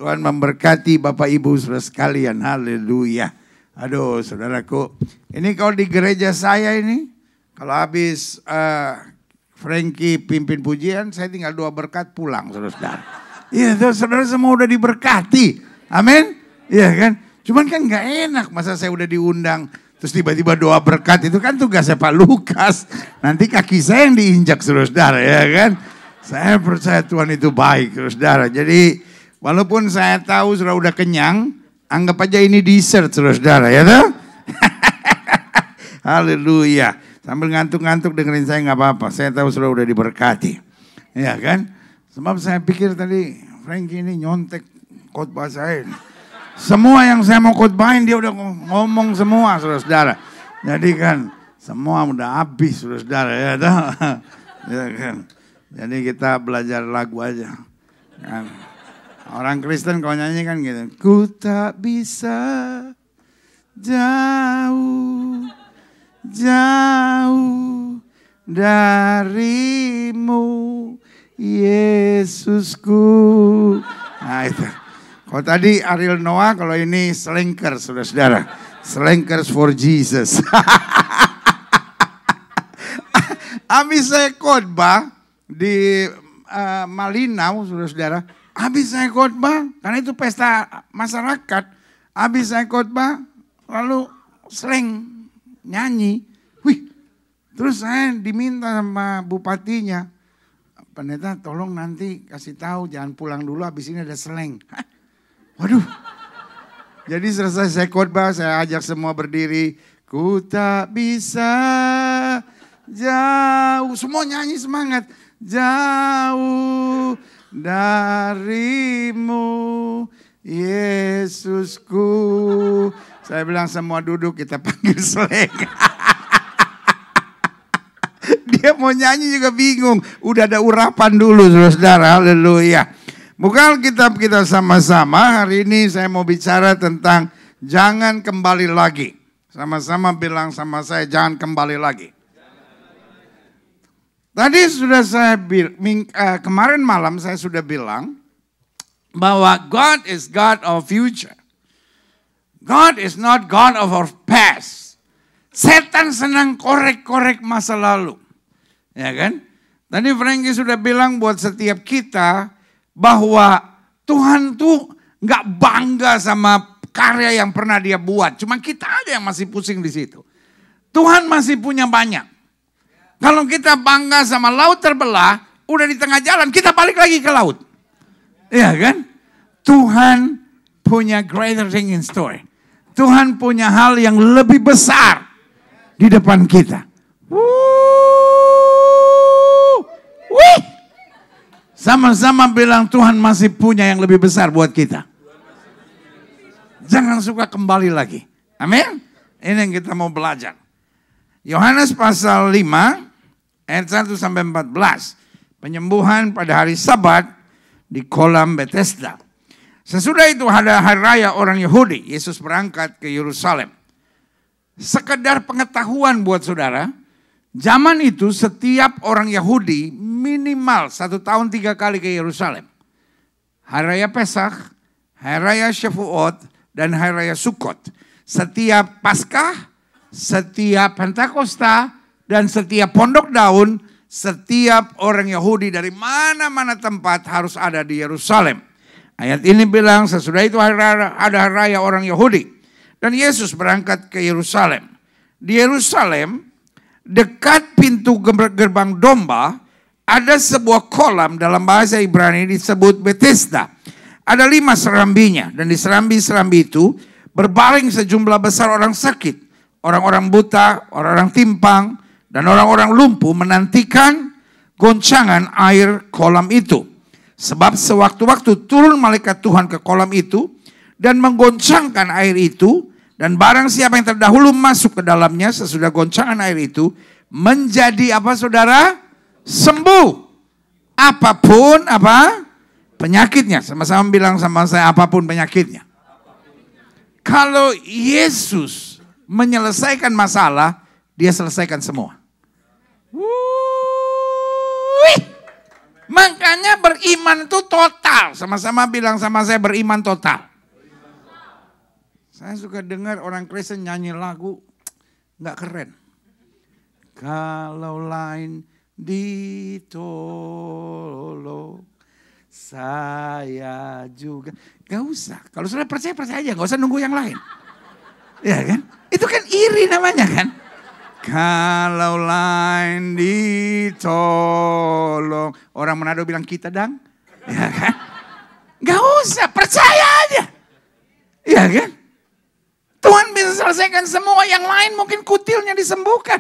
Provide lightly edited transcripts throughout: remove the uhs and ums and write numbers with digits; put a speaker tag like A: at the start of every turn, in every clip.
A: Tuhan memberkati Bapak Ibu saudara sekalian. Haleluya. Aduh saudaraku, ini kalau di gereja saya ini, kalau habis Frankie pimpin pujian, saya tinggal doa berkat pulang saudara-saudara. Iya, saudara semua udah diberkati. Amin. Iya kan? Cuman kan gak enak masa saya udah diundang terus tiba-tiba doa berkat, itu kan tugasnya Pak Lukas. Nanti kaki saya yang diinjak saudara-saudara, ya kan? Saya percaya Tuhan itu baik saudara. Jadi walaupun saya tahu saudara udah kenyang, anggap aja ini dessert saudara-saudara, ya toh? Haleluya. Sambil ngantuk-ngantuk dengerin saya nggak apa-apa. Saya tahu saudara udah diberkati. Ya kan? Sebab saya pikir tadi Frankie ini nyontek khotbah saya. Semua yang saya mau khotbahin dia udah ngomong semua saudara-saudara. Jadi kan semua udah habis saudara-saudara, ya toh? Ya kan? Jadi kita belajar lagu aja. Kan? Orang Kristen kalau nyanyi kan gitu. Ku tak bisa jauh darimu, Yesusku. Nah itu. Kalau tadi Ariel Noah, kalau ini Slankers, saudara-saudara. Slankers for Jesus. Habis saya khotbah di Malinau, saudara-saudara. Habis saya khotbah, karena itu pesta masyarakat. Habis saya khotbah, lalu slang nyanyi. Wih, terus saya diminta sama bupatinya, pendeta tolong nanti kasih tahu jangan pulang dulu, habis ini ada slang. Hah? Waduh. Jadi selesai saya khotbah, saya ajak semua berdiri. Ku tak bisa jauh, semua nyanyi semangat. Jauh darimu, Yesusku. Saya bilang semua duduk, kita panggil slang. Dia mau nyanyi juga bingung. Udah ada urapan dulu saudara-saudara. Haleluya. Buka Alkitab kita sama-sama. Hari ini saya mau bicara tentang jangan kembali lagi. Sama-sama bilang sama saya, jangan kembali lagi. Tadi sudah saya kemarin malam saya sudah bilang bahwa God is God of future. God is not God of our past. Setan senang korek-korek masa lalu. Ya kan? Tadi Frankie sudah bilang buat setiap kita bahwa Tuhan tuh gak bangga sama karya yang pernah dia buat. Cuma kita aja yang masih pusing di situ. Tuhan masih punya banyak. Kalau kita bangga sama laut terbelah, udah di tengah jalan, kita balik lagi ke laut. Iya kan? Tuhan punya greater thing in store. Tuhan punya hal yang lebih besar di depan kita. Wih! Sama-sama bilang Tuhan masih punya yang lebih besar buat kita. Jangan suka kembali lagi. Amin. Ini yang kita mau belajar. Yohanes pasal 5 ayat 1 sampai 14. Penyembuhan pada hari Sabat di kolam Bethesda. Sesudah itu ada hari raya orang Yahudi. Yesus berangkat ke Yerusalem. Sekedar pengetahuan buat saudara. Zaman itu setiap orang Yahudi minimal 1 tahun 3 kali ke Yerusalem. Hari Raya Pesach, Hari Raya Shavuot, dan Hari Raya Sukkot. Setiap Paskah, setiap Pentakosta, dan setiap Pondok Daun, setiap orang Yahudi dari mana-mana tempat harus ada di Yerusalem. Ayat ini bilang sesudah itu ada Hari Raya orang Yahudi. Dan Yesus berangkat ke Yerusalem. Di Yerusalem, dekat pintu gerbang domba, ada sebuah kolam dalam bahasa Ibrani disebut Bethesda. Ada 5 serambinya. Dan di serambi-serambi itu berbaring sejumlah besar orang sakit. Orang-orang buta, orang-orang timpang, dan orang-orang lumpuh menantikan goncangan air kolam itu. Sebab sewaktu-waktu turun malaikat Tuhan ke kolam itu dan menggoncangkan air itu. Dan barang siapa yang terdahulu masuk ke dalamnya sesudah goncangan air itu menjadi apa saudara? Sembuh. Apapun apa? Penyakitnya. Sama-sama bilang sama saya apapun penyakitnya. Kalau Yesus menyelesaikan masalah, dia selesaikan semua. Makanya beriman itu total. Sama-sama bilang sama saya, beriman total. Saya suka dengar orang Kristen nyanyi lagu, nggak keren. Kalau lain ditolong, saya juga. Gak usah. Kalau sudah percaya aja, gak usah nunggu yang lain. Ya kan? Itu kan iri namanya kan? Kalau lain ditolong. Orang Manado bilang kita dang. Ya kan? Gak usah, percaya aja. Ya kan? Tuhan bisa selesaikan semua, yang lain mungkin kutilnya disembuhkan.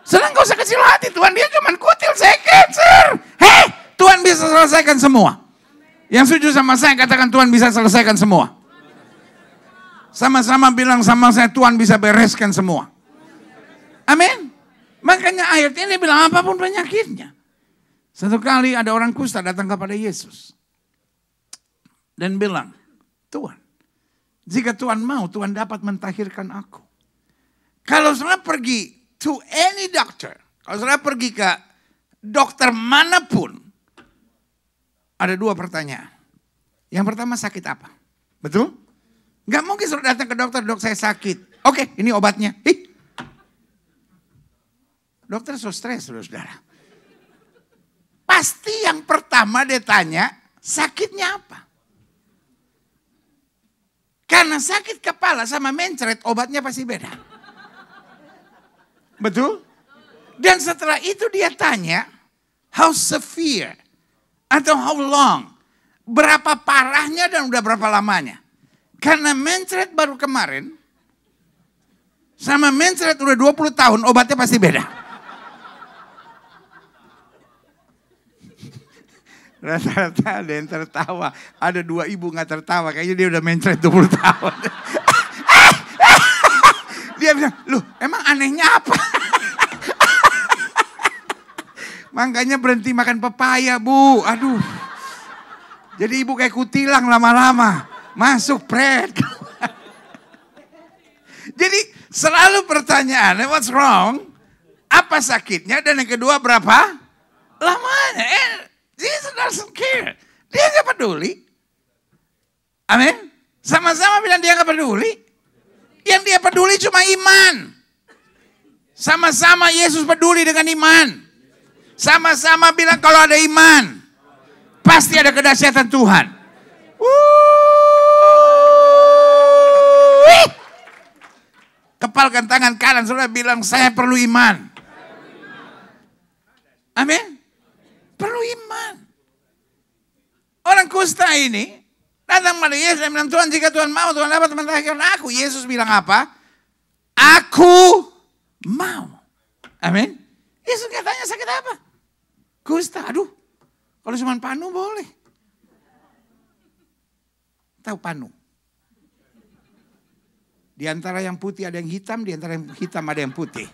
A: Senang gak usah kecil hati, Tuhan dia cuma kutil, saya cancer. Hei, Tuhan bisa selesaikan semua. Yang setuju sama saya katakan Tuhan bisa selesaikan semua. Sama-sama bilang sama saya, Tuhan bisa bereskan semua. Amin. Makanya ayat ini bilang apapun penyakitnya. Satu kali ada orang kusta datang kepada Yesus. Dan bilang, Tuhan, jika Tuhan mau, Tuhan dapat mentahirkan aku. Kalau saudara pergi to any doctor, kalau saudara pergi ke dokter manapun, ada dua pertanyaan. Yang pertama, sakit apa? Betul? Gak mungkin saudara datang ke dokter, dok saya sakit. Oke, ini obatnya. Dokter so stres, saudara. Pasti yang pertama dia tanya, sakitnya apa? Karena sakit kepala sama mencret, obatnya pasti beda. Betul? Dan setelah itu dia tanya, how severe? Atau how long? Berapa parahnya dan udah berapa lamanya? Karena mencret baru kemarin, sama mencret udah 20 tahun, obatnya pasti beda. Rata-rata ada yang tertawa. Ada 2 ibu gak tertawa. Kayaknya dia udah mencret 20 tahun. Dia bilang, loh emang anehnya apa? Makanya berhenti makan pepaya, Bu. Aduh. Jadi ibu kayak kutilang lama-lama. Masuk pret. Jadi selalu pertanyaan, what's wrong? Apa sakitnya? Dan yang kedua berapa lamanya? Jesus doesn't care. Dia gak peduli. Amin. Sama-sama bilang dia gak peduli. Yang dia peduli cuma iman. Sama-sama Yesus peduli dengan iman. Sama-sama bilang kalau ada iman, pasti ada kedahsyatan Tuhan. Kepalkan tangan kanan, saudara bilang saya perlu iman. Amin. Perlu iman. Orang kusta ini datang pada Yesus dan bilang, Tuhan jika Tuhan mau, Tuhan dapat mentahirkan aku. Yesus bilang apa? Aku mau. Amin. Yesus katanya sakit apa? Kusta. Aduh, kalau cuma panu boleh. Tahu panu? Di antara yang putih ada yang hitam, di antara yang hitam ada yang putih.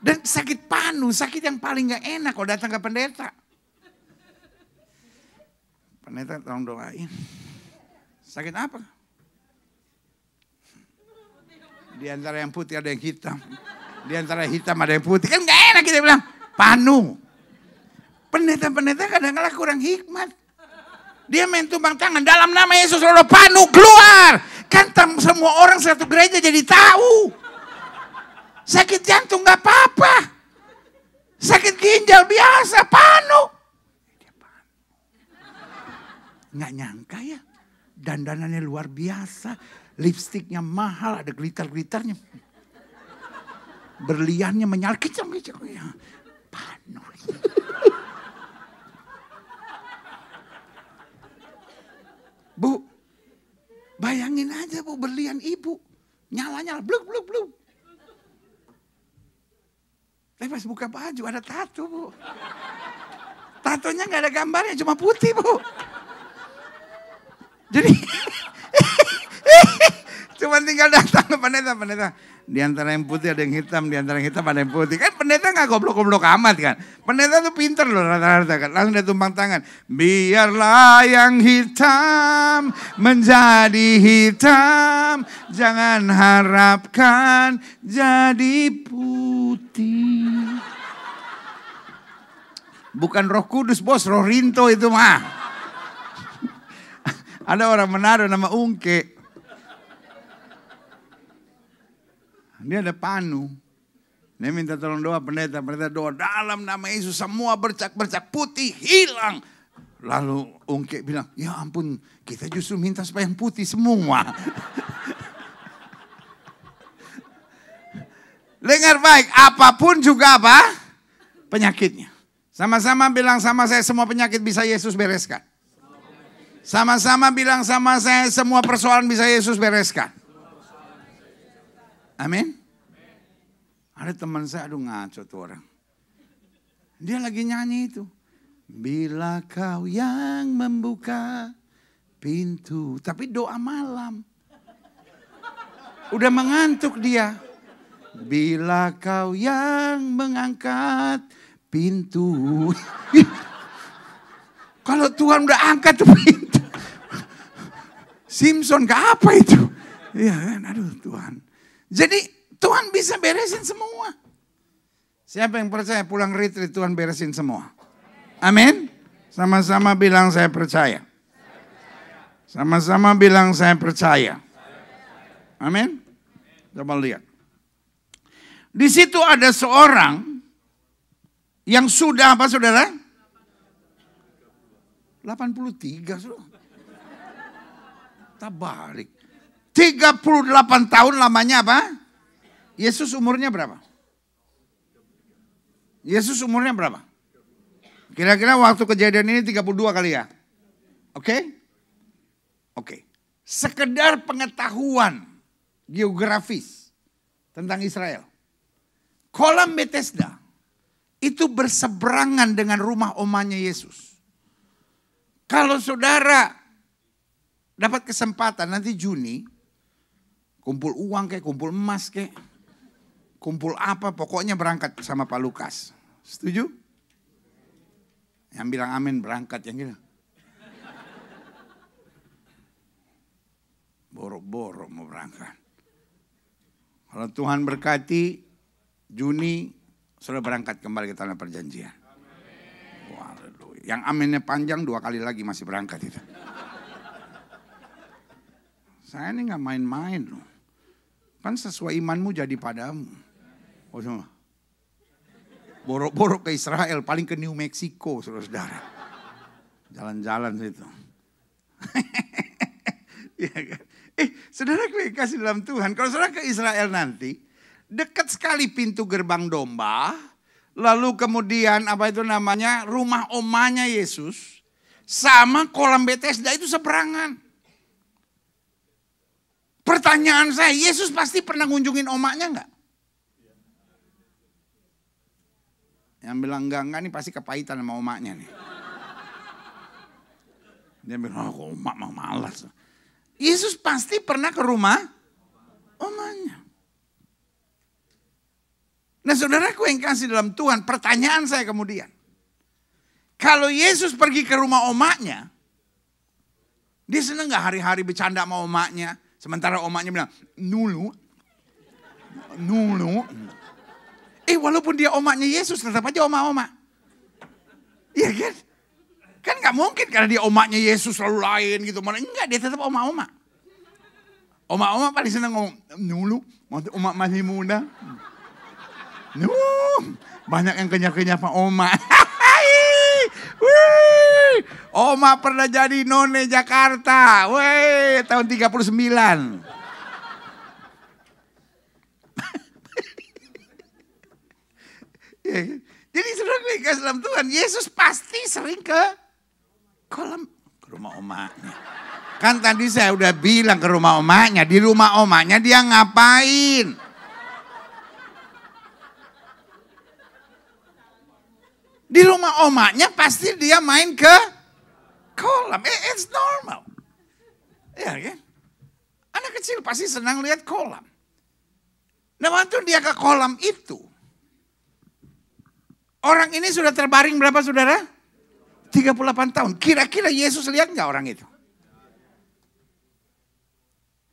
A: Dan sakit panu, sakit yang paling gak enak kalau datang ke pendeta. Pendeta tolong doain. Sakit apa? Di antara yang putih ada yang hitam. Di antara yang hitam ada yang putih. Kan gak enak kita bilang, panu. Pendeta-pendeta kadang-kadang kurang hikmat. Dia main tumpang tangan, dalam nama Yesus roh panu keluar. Kan semua orang satu gereja jadi tahu. Sakit jantung gak apa-apa. Sakit ginjal biasa, panu. Dia panu. Gak nyangka ya. Dandanannya luar biasa. Lipstiknya mahal, ada glitter-glitternya. Berliannya menyala. Kicam-kicam. Panu. Bu, bayangin aja Bu, berlian ibu. Nyala-nyala, bluk-bluk-bluk. Tapi pas buka baju ada tato, Bu. Tatonya gak ada gambarnya, cuma putih, Bu. Jadi, cuma tinggal datang ke pendeta. Di antara yang putih ada yang hitam, di antara yang hitam ada yang putih. Kan pendeta gak goblok-goblok amat kan. Pendeta tuh pinter loh rata-rata kan. Langsung dia tumpang tangan. Biarlah yang hitam menjadi hitam. Jangan harapkan jadi putih. Bukan Roh Kudus bos, Roh Rinto itu mah. Ada orang Manado nama Ungke. Dia ada panu. Dia minta tolong doa pendeta doa dalam nama Yesus semua bercak-bercak putih hilang. Lalu Ungke bilang, ya ampun kita justru minta supaya yang putih semua. Dengar baik, apapun juga apa? Penyakitnya. Sama-sama bilang sama saya semua penyakit bisa Yesus bereskan. Sama-sama bilang sama saya semua persoalan bisa Yesus bereskan. Amin. Ada teman saya, aduh ngaco tuh orang. Dia lagi nyanyi itu. Bila kau yang membuka pintu. Tapi doa malam. Udah mengantuk dia. Bila kau yang mengangkat pintu. Kalau Tuhan udah angkat tuh pintu. Simpson ke apa itu? Iya kan, aduh Tuhan. Jadi Tuhan bisa beresin semua. Siapa yang percaya pulang retreat Tuhan beresin semua? Amin. Sama-sama bilang saya percaya. Sama-sama bilang saya percaya. Amin. Coba lihat. Di situ ada seorang yang sudah apa saudara? 83 sudah. Terbalik. 38 tahun lamanya apa? Yesus umurnya berapa? Yesus umurnya berapa? Kira-kira waktu kejadian ini 32 kali ya? Oke? Oke. Sekedar pengetahuan geografis tentang Israel. Kolam Bethesda itu berseberangan dengan rumah omanya Yesus. Kalau saudara dapat kesempatan nanti Juni, kumpul uang kayak, kumpul emas kayak, kumpul apa, pokoknya berangkat sama Pak Lukas. Setuju? Yang bilang amin berangkat, yang gitu. Borok-borok mau berangkat. Kalau Tuhan berkati, Juni sudah berangkat kembali ke tanah perjanjian. Waduh, yang aminnya panjang 2 kali lagi masih berangkat itu. Saya ini gak main-main loh. Kan sesuai imanmu jadi padamu. Oh, borok-borok ke Israel, paling ke New Mexico, saudara-saudara. Jalan-jalan situ. Ya kan? Saudara kasih dalam Tuhan. Kalau saudara ke Israel nanti, dekat sekali pintu gerbang domba. Lalu kemudian apa itu namanya, rumah omanya Yesus. Sama kolam Bethesda itu seberangan. Pertanyaan saya, Yesus pasti pernah ngunjungin omaknya enggak? Yang bilang enggak nih pasti kepahitan sama omaknya nih. Dia bilang, oh omak mah malas. Yesus pasti pernah ke rumah omanya. Nah saudaraku yang kasih dalam Tuhan, pertanyaan saya kemudian. Kalau Yesus pergi ke rumah omaknya, dia senang gak hari-hari bercanda sama omaknya? Sementara omaknya bilang, nulu. Walaupun dia omaknya Yesus, tetap aja oma-oma. Iya kan? Kan gak mungkin karena dia omaknya Yesus selalu lain gitu. Enggak, dia tetap oma-oma. Oma-oma paling senang ngomong, nulu, omak masih muda. Banyak yang kenyap-kenyap sama oma. Oma pernah jadi none Jakarta. Tahun 39. Jadi saudara kasih dalam Tuhan, Yesus pasti sering ke rumah omaknya. Kan tadi saya udah bilang ke rumah omaknya. Di rumah omaknya dia ngapain? Di rumah omaknya pasti dia main ke kolam. It's normal. Ya kan? Anak kecil pasti senang lihat kolam. Nah waktu dia ke kolam itu, orang ini sudah terbaring berapa saudara? 38 tahun. Kira-kira Yesus lihat nggak orang itu?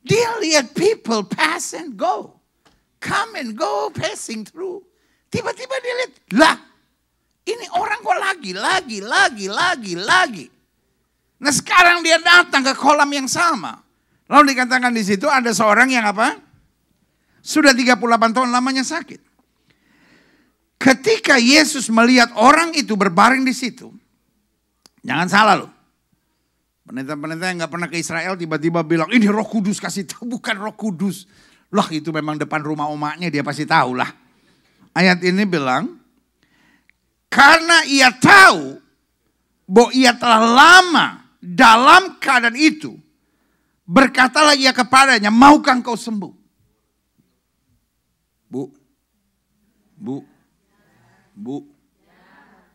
A: Dia lihat people pass and go. Come and go, passing through. Tiba-tiba dia lihat, lah ini orang kok lagi lagi. Nah sekarang dia datang ke kolam yang sama. Lalu dikatakan di situ ada seorang yang apa? Sudah 38 tahun lamanya sakit. Ketika Yesus melihat orang itu berbaring di situ, jangan salah loh. Pendeta-pendeta yang gak pernah ke Israel tiba-tiba bilang, ini Roh Kudus kasih tahu, bukan Roh Kudus. Lah itu memang depan rumah omaknya, dia pasti tahu lah. Ayat ini bilang, karena ia tahu bahwa ia telah lama dalam keadaan itu, berkatalah ia kepadanya, maukah engkau sembuh? Bu,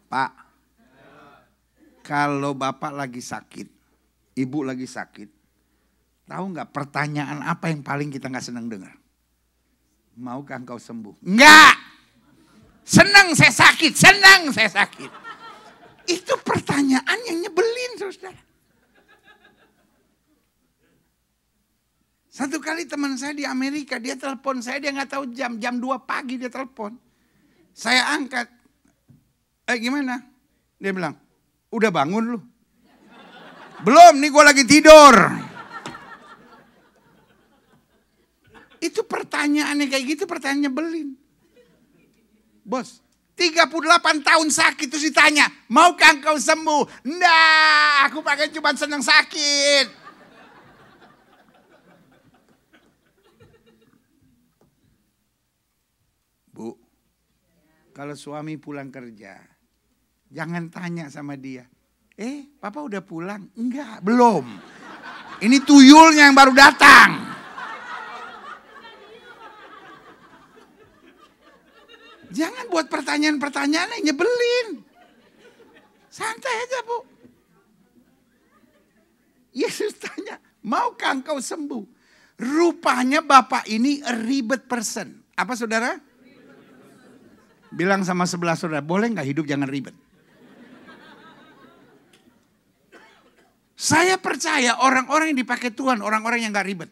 A: Pak, kalau Bapak lagi sakit, Ibu lagi sakit, tahu nggak pertanyaan apa yang paling kita nggak senang dengar? Maukah engkau sembuh? Enggak. Senang saya sakit. Itu pertanyaan yang nyebelin, saudara. Satu kali teman saya di Amerika, dia telepon saya, dia nggak tahu jam 2 pagi dia telepon. Saya angkat. Gimana? Dia bilang, udah bangun lu? Belum, nih gue lagi tidur. Itu pertanyaannya kayak gitu, pertanyaan nyebelin. Bos, 38 tahun sakit terus ditanya, maukah engkau sembuh? Nah, aku pakai cuma senang sakit. Bu, kalau suami pulang kerja, jangan tanya sama dia. Papa udah pulang? Enggak, belum. Ini tuyulnya yang baru datang. Jangan buat pertanyaan-pertanyaan yang nyebelin. Santai aja, Bu. Yesus tanya, maukah engkau sembuh? Rupanya Bapak ini a ribet person. Apa saudara? Bilang sama sebelah saudara, boleh gak hidup jangan ribet? Saya percaya orang-orang yang dipakai Tuhan, orang-orang yang gak ribet.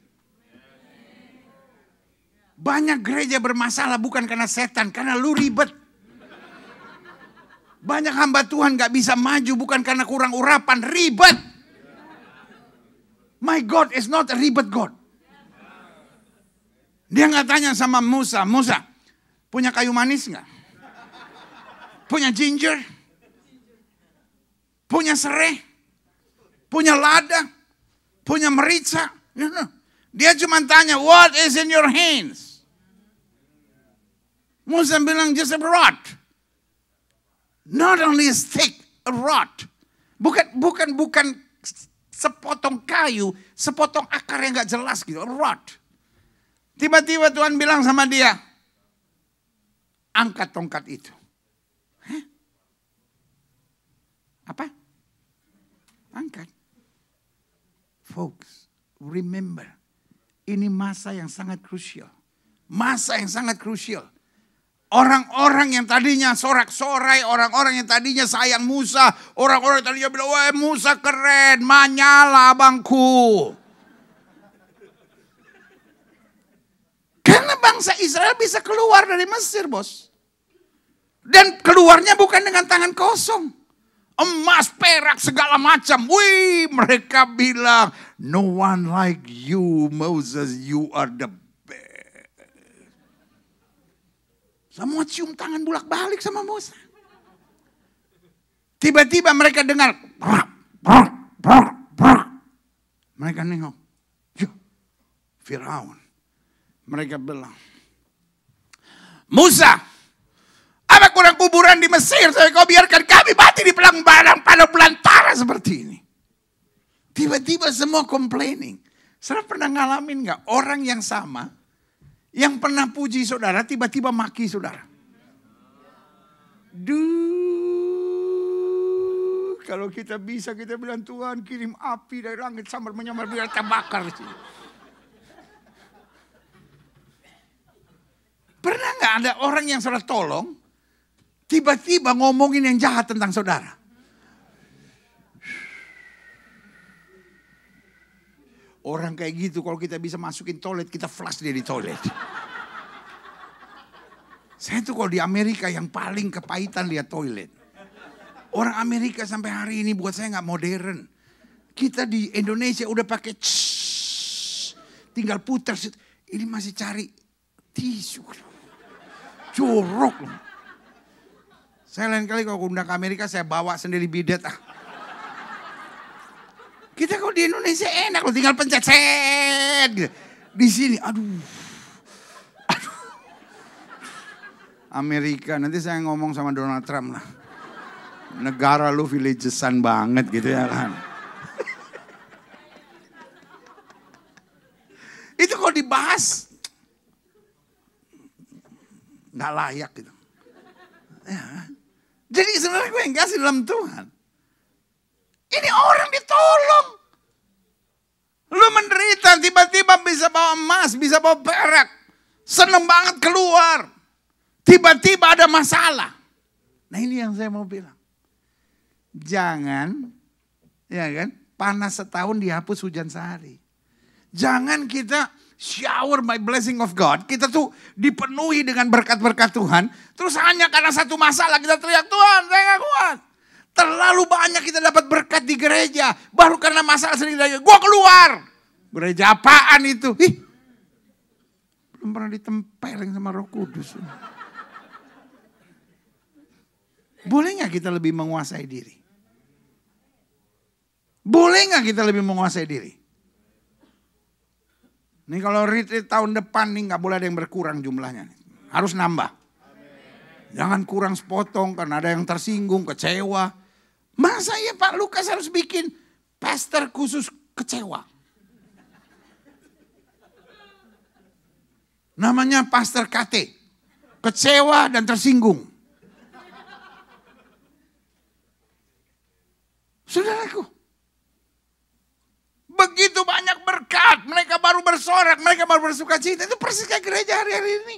A: Banyak gereja bermasalah bukan karena setan, karena lu ribet. Banyak hamba Tuhan gak bisa maju bukan karena kurang urapan, ribet. My God is not a ribet God. Dia gak tanya sama Musa, punya kayu manis gak? Punya ginger? Punya serai? Punya lada? Punya merica? Dia cuma tanya, what is in your hands? Musa bilang, just a rod. Not only a stick, a rod. Bukan sepotong kayu, sepotong akar yang gak jelas gitu, a rod. Tiba-tiba Tuhan bilang sama dia, angkat tongkat itu. Hah? Apa? Angkat. Folks, remember, ini masa yang sangat krusial. Masa yang sangat krusial. Orang-orang yang tadinya sorak-sorai, orang-orang yang tadinya sayang Musa, orang-orang yang tadinya bilang, wah Musa keren, manyala abangku. Karena bangsa Israel bisa keluar dari Mesir, bos. Dan keluarnya bukan dengan tangan kosong. Emas, perak, segala macam. Wih, mereka bilang, no one like you, Moses, you are the best. Semua cium tangan bolak-balik sama Musa. Tiba-tiba mereka dengar, mereka nengok, Firaun. Mereka bilang, Musa, apa kurang kuburan di Mesir, saya kau biarkan kami mati di padang belantara seperti ini. Tiba-tiba semua complaining. Saudara pernah ngalamin gak orang yang sama, yang pernah puji saudara, tiba-tiba maki saudara? Kalau kita bisa, kita bilang Tuhan kirim api dari langit sambar menyambar biar kita bakar. Pernah gak ada orang yang saudara tolong, tiba-tiba ngomongin yang jahat tentang saudara? Orang kayak gitu kalau kita bisa masukin toilet, kita flush dia di toilet. Saya tuh kalau di Amerika yang paling kepahitan lihat toilet. Orang Amerika sampai hari ini buat saya nggak modern. Kita di Indonesia udah pakai tinggal putar. Ini masih cari tisu. Jorok loh. Saya lain kali kalau undang ke Amerika saya bawa sendiri bidet. Kita kalau di Indonesia enak loh, tinggal pencet set gitu. Di sini aduh. Amerika, nanti saya ngomong sama Donald Trump lah. Negara lu villagesan banget gitu ya kan. Itu kalau dibahas nggak layak gitu. Ya. Jadi sebenarnya gue yang kasih dalam Tuhan. Ini orang ditolong. Lu menderita tiba-tiba bisa bawa emas, bisa bawa perak. Seneng banget keluar. Tiba-tiba ada masalah. Nah ini yang saya mau bilang. Jangan, ya kan, panas setahun dihapus hujan sehari. Jangan kita shower by blessing of God. Kita tuh dipenuhi dengan berkat-berkat Tuhan. Terus hanya karena satu masalah kita teriak, Tuhan saya gak kuat. Terlalu banyak kita dapat berkat di gereja. Baru karena masalah sendiri lagi, gue keluar. Gereja apaan itu? Ih, belum pernah ditempelin sama Roh Kudus. Boleh gak kita lebih menguasai diri? Boleh gak kita lebih menguasai diri? Nih kalau retreat tahun depan nih gak boleh ada yang berkurang jumlahnya. Harus nambah. Jangan kurang sepotong karena ada yang tersinggung, kecewa. Masa ya Pak Lukas harus bikin pastor khusus kecewa? Namanya pastor KT. Kecewa dan tersinggung. Saudaraku, begitu banyak berkat, mereka baru bersorak, mereka baru bersuka cita. Itu persis kayak gereja hari-hari ini.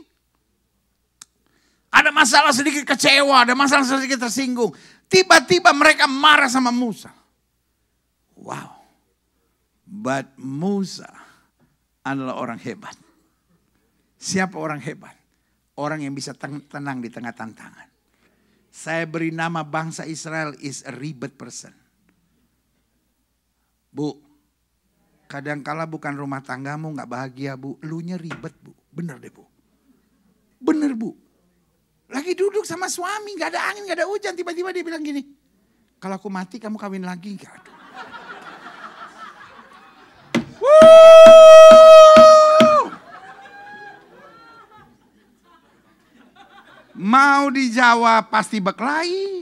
A: Ada masalah sedikit kecewa, ada masalah sedikit tersinggung. Tiba-tiba mereka marah sama Musa. Wow. But Musa adalah orang hebat. Siapa orang hebat? Orang yang bisa tenang di tengah tantangan. Saya beri nama bangsa Israel is a ribet person. Bu, kadangkala bukan rumah tanggamu gak bahagia bu, elunya ribet bu. Bener deh bu. Bener bu. Lagi duduk sama suami, gak ada angin, gak ada hujan. Tiba-tiba dia bilang gini, kalau aku mati kamu kawin lagi. Aduh. Mau dijawab pasti berkelahi.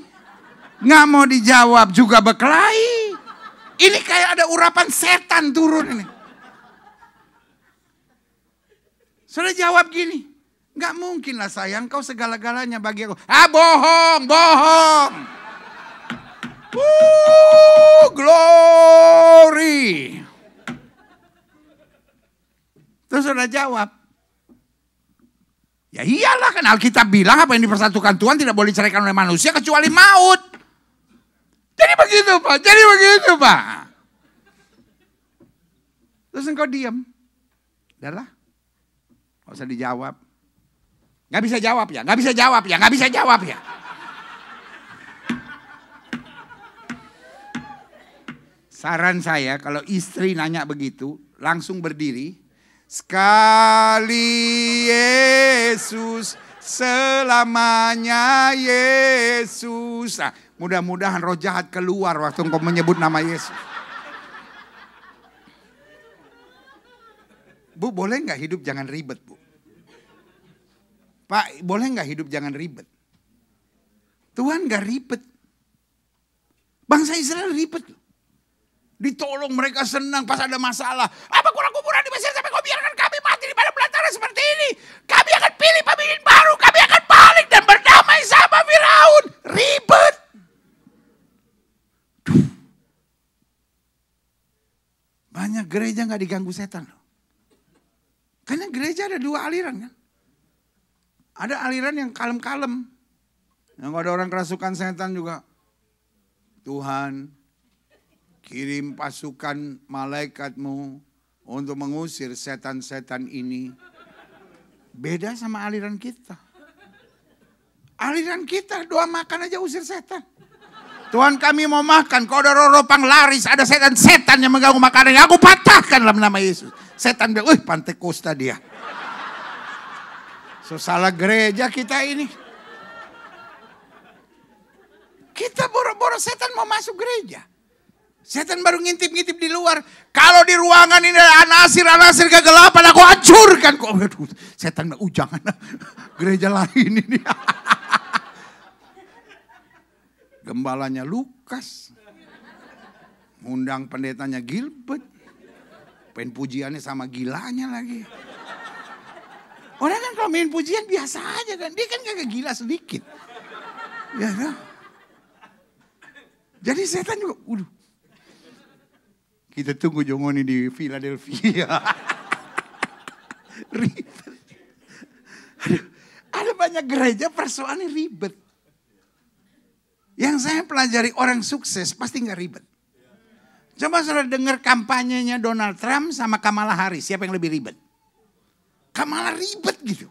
A: Gak mau dijawab juga berkelahi. Ini kayak ada urapan setan turun ini. Sudah jawab gini. Gak mungkin lah sayang, kau segala-galanya bagi aku. Ah bohong, bohong. Glory. Terus sudah jawab. Ya iyalah kan Alkitab bilang apa yang dipersatukan Tuhan tidak boleh diceraikan oleh manusia kecuali maut. Jadi begitu Pak, jadi begitu Pak. Terus engkau diam. Udahlah, gak usah dijawab. Gak bisa jawab ya, gak bisa jawab ya, gak bisa jawab ya. Saran saya kalau istri nanya begitu, langsung berdiri. Sekali Yesus, selamanya Yesus. Nah, mudah-mudahan roh jahat keluar waktu engkau menyebut nama Yesus. Bu, boleh gak hidup jangan ribet bu? Pak, boleh gak hidup jangan ribet? Tuhan gak ribet. Bangsa Israel ribet. Ditolong mereka senang pas ada masalah. Apa kurang kuburan di Mesir sampai kau biarkan kami mati di padang belantara seperti ini? Kami akan pilih pemimpin baru. Kami akan balik dan berdamai sama Firaun. Ribet. Banyak gereja gak diganggu setan loh. Karena gereja ada dua aliran kan. Ada aliran yang kalem-kalem. Yang ada orang kerasukan setan juga. Tuhan, kirim pasukan malaikatmu untuk mengusir setan-setan ini. Beda sama aliran kita. Aliran kita doa makan aja usir setan. Tuhan kami mau makan. Kau ada ropang laris. Ada setan-setan yang mengganggu makanan. Aku patahkan dalam nama Yesus. Setan bilang, Pantekosta dia. So salah gereja kita ini. Kita boro-boro setan mau masuk gereja. Setan baru ngintip-ngintip di luar. Kalau di ruangan ini ada anasir-anasir kegelapan, aku hancurkan. Kok setan bilang, jangan. Gereja lain ini. Gembalanya Lukas. Undang pendetanya Gilbert. Pengen pujiannya sama gilanya lagi. Orang kan kalau main pujian biasa aja kan. Dia kan kagak gila sedikit. Ya kan? Jadi setan juga, kita tunggu Jongoni di Philadelphia. Ribet. Ada banyak gereja persoalannya ribet. Yang saya pelajari orang sukses pasti nggak ribet. Coba saudara dengar kampanyenya Donald Trump sama Kamala Harris. Siapa yang lebih ribet? Kamala ribet gitu.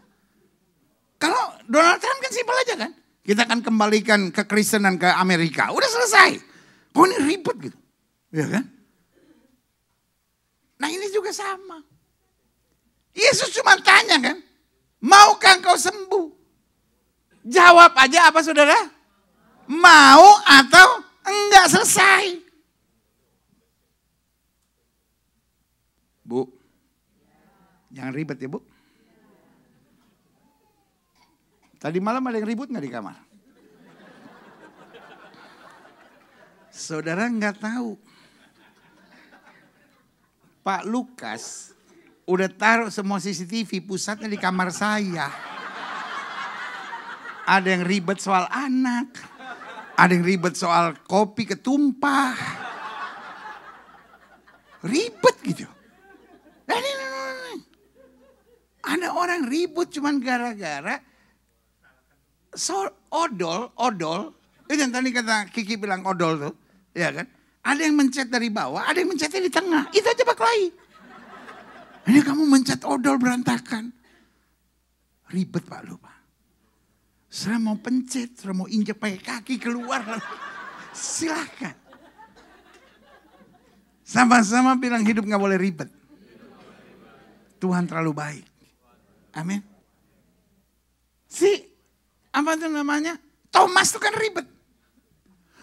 A: Kalau Donald Trump kan simpel aja kan. Kita akan kembalikan kekristenan ke Amerika. Udah selesai. Kok ini ribet gitu. Ya kan? Nah ini juga sama. Yesus cuma tanya kan. Maukah engkau sembuh? Jawab aja apa saudara? Mau atau enggak, selesai. Bu, jangan ribet ya Bu. Tadi malam ada yang ribut gak di kamar? Saudara nggak tahu. Pak Lukas udah taruh semua CCTV pusatnya di kamar saya. Ada yang ribet soal anak. Ada yang ribet soal kopi ketumpah. Ribet gitu. Ada orang ribut cuman gara-gara odol. Itu yang tadi kata Kiki bilang odol tuh. Ya kan? Ada yang mencet dari bawah, ada yang mencetnya di tengah. Itu aja berkelahi. Ini kamu mencet odol berantakan. Ribet Pak lu Pak. Saya mau pencet, saya mau injek pakai kaki keluar. Silakan. Sama-sama bilang hidup gak boleh ribet. Tuhan terlalu baik. Amin. Apa itu namanya? Thomas itu kan ribet.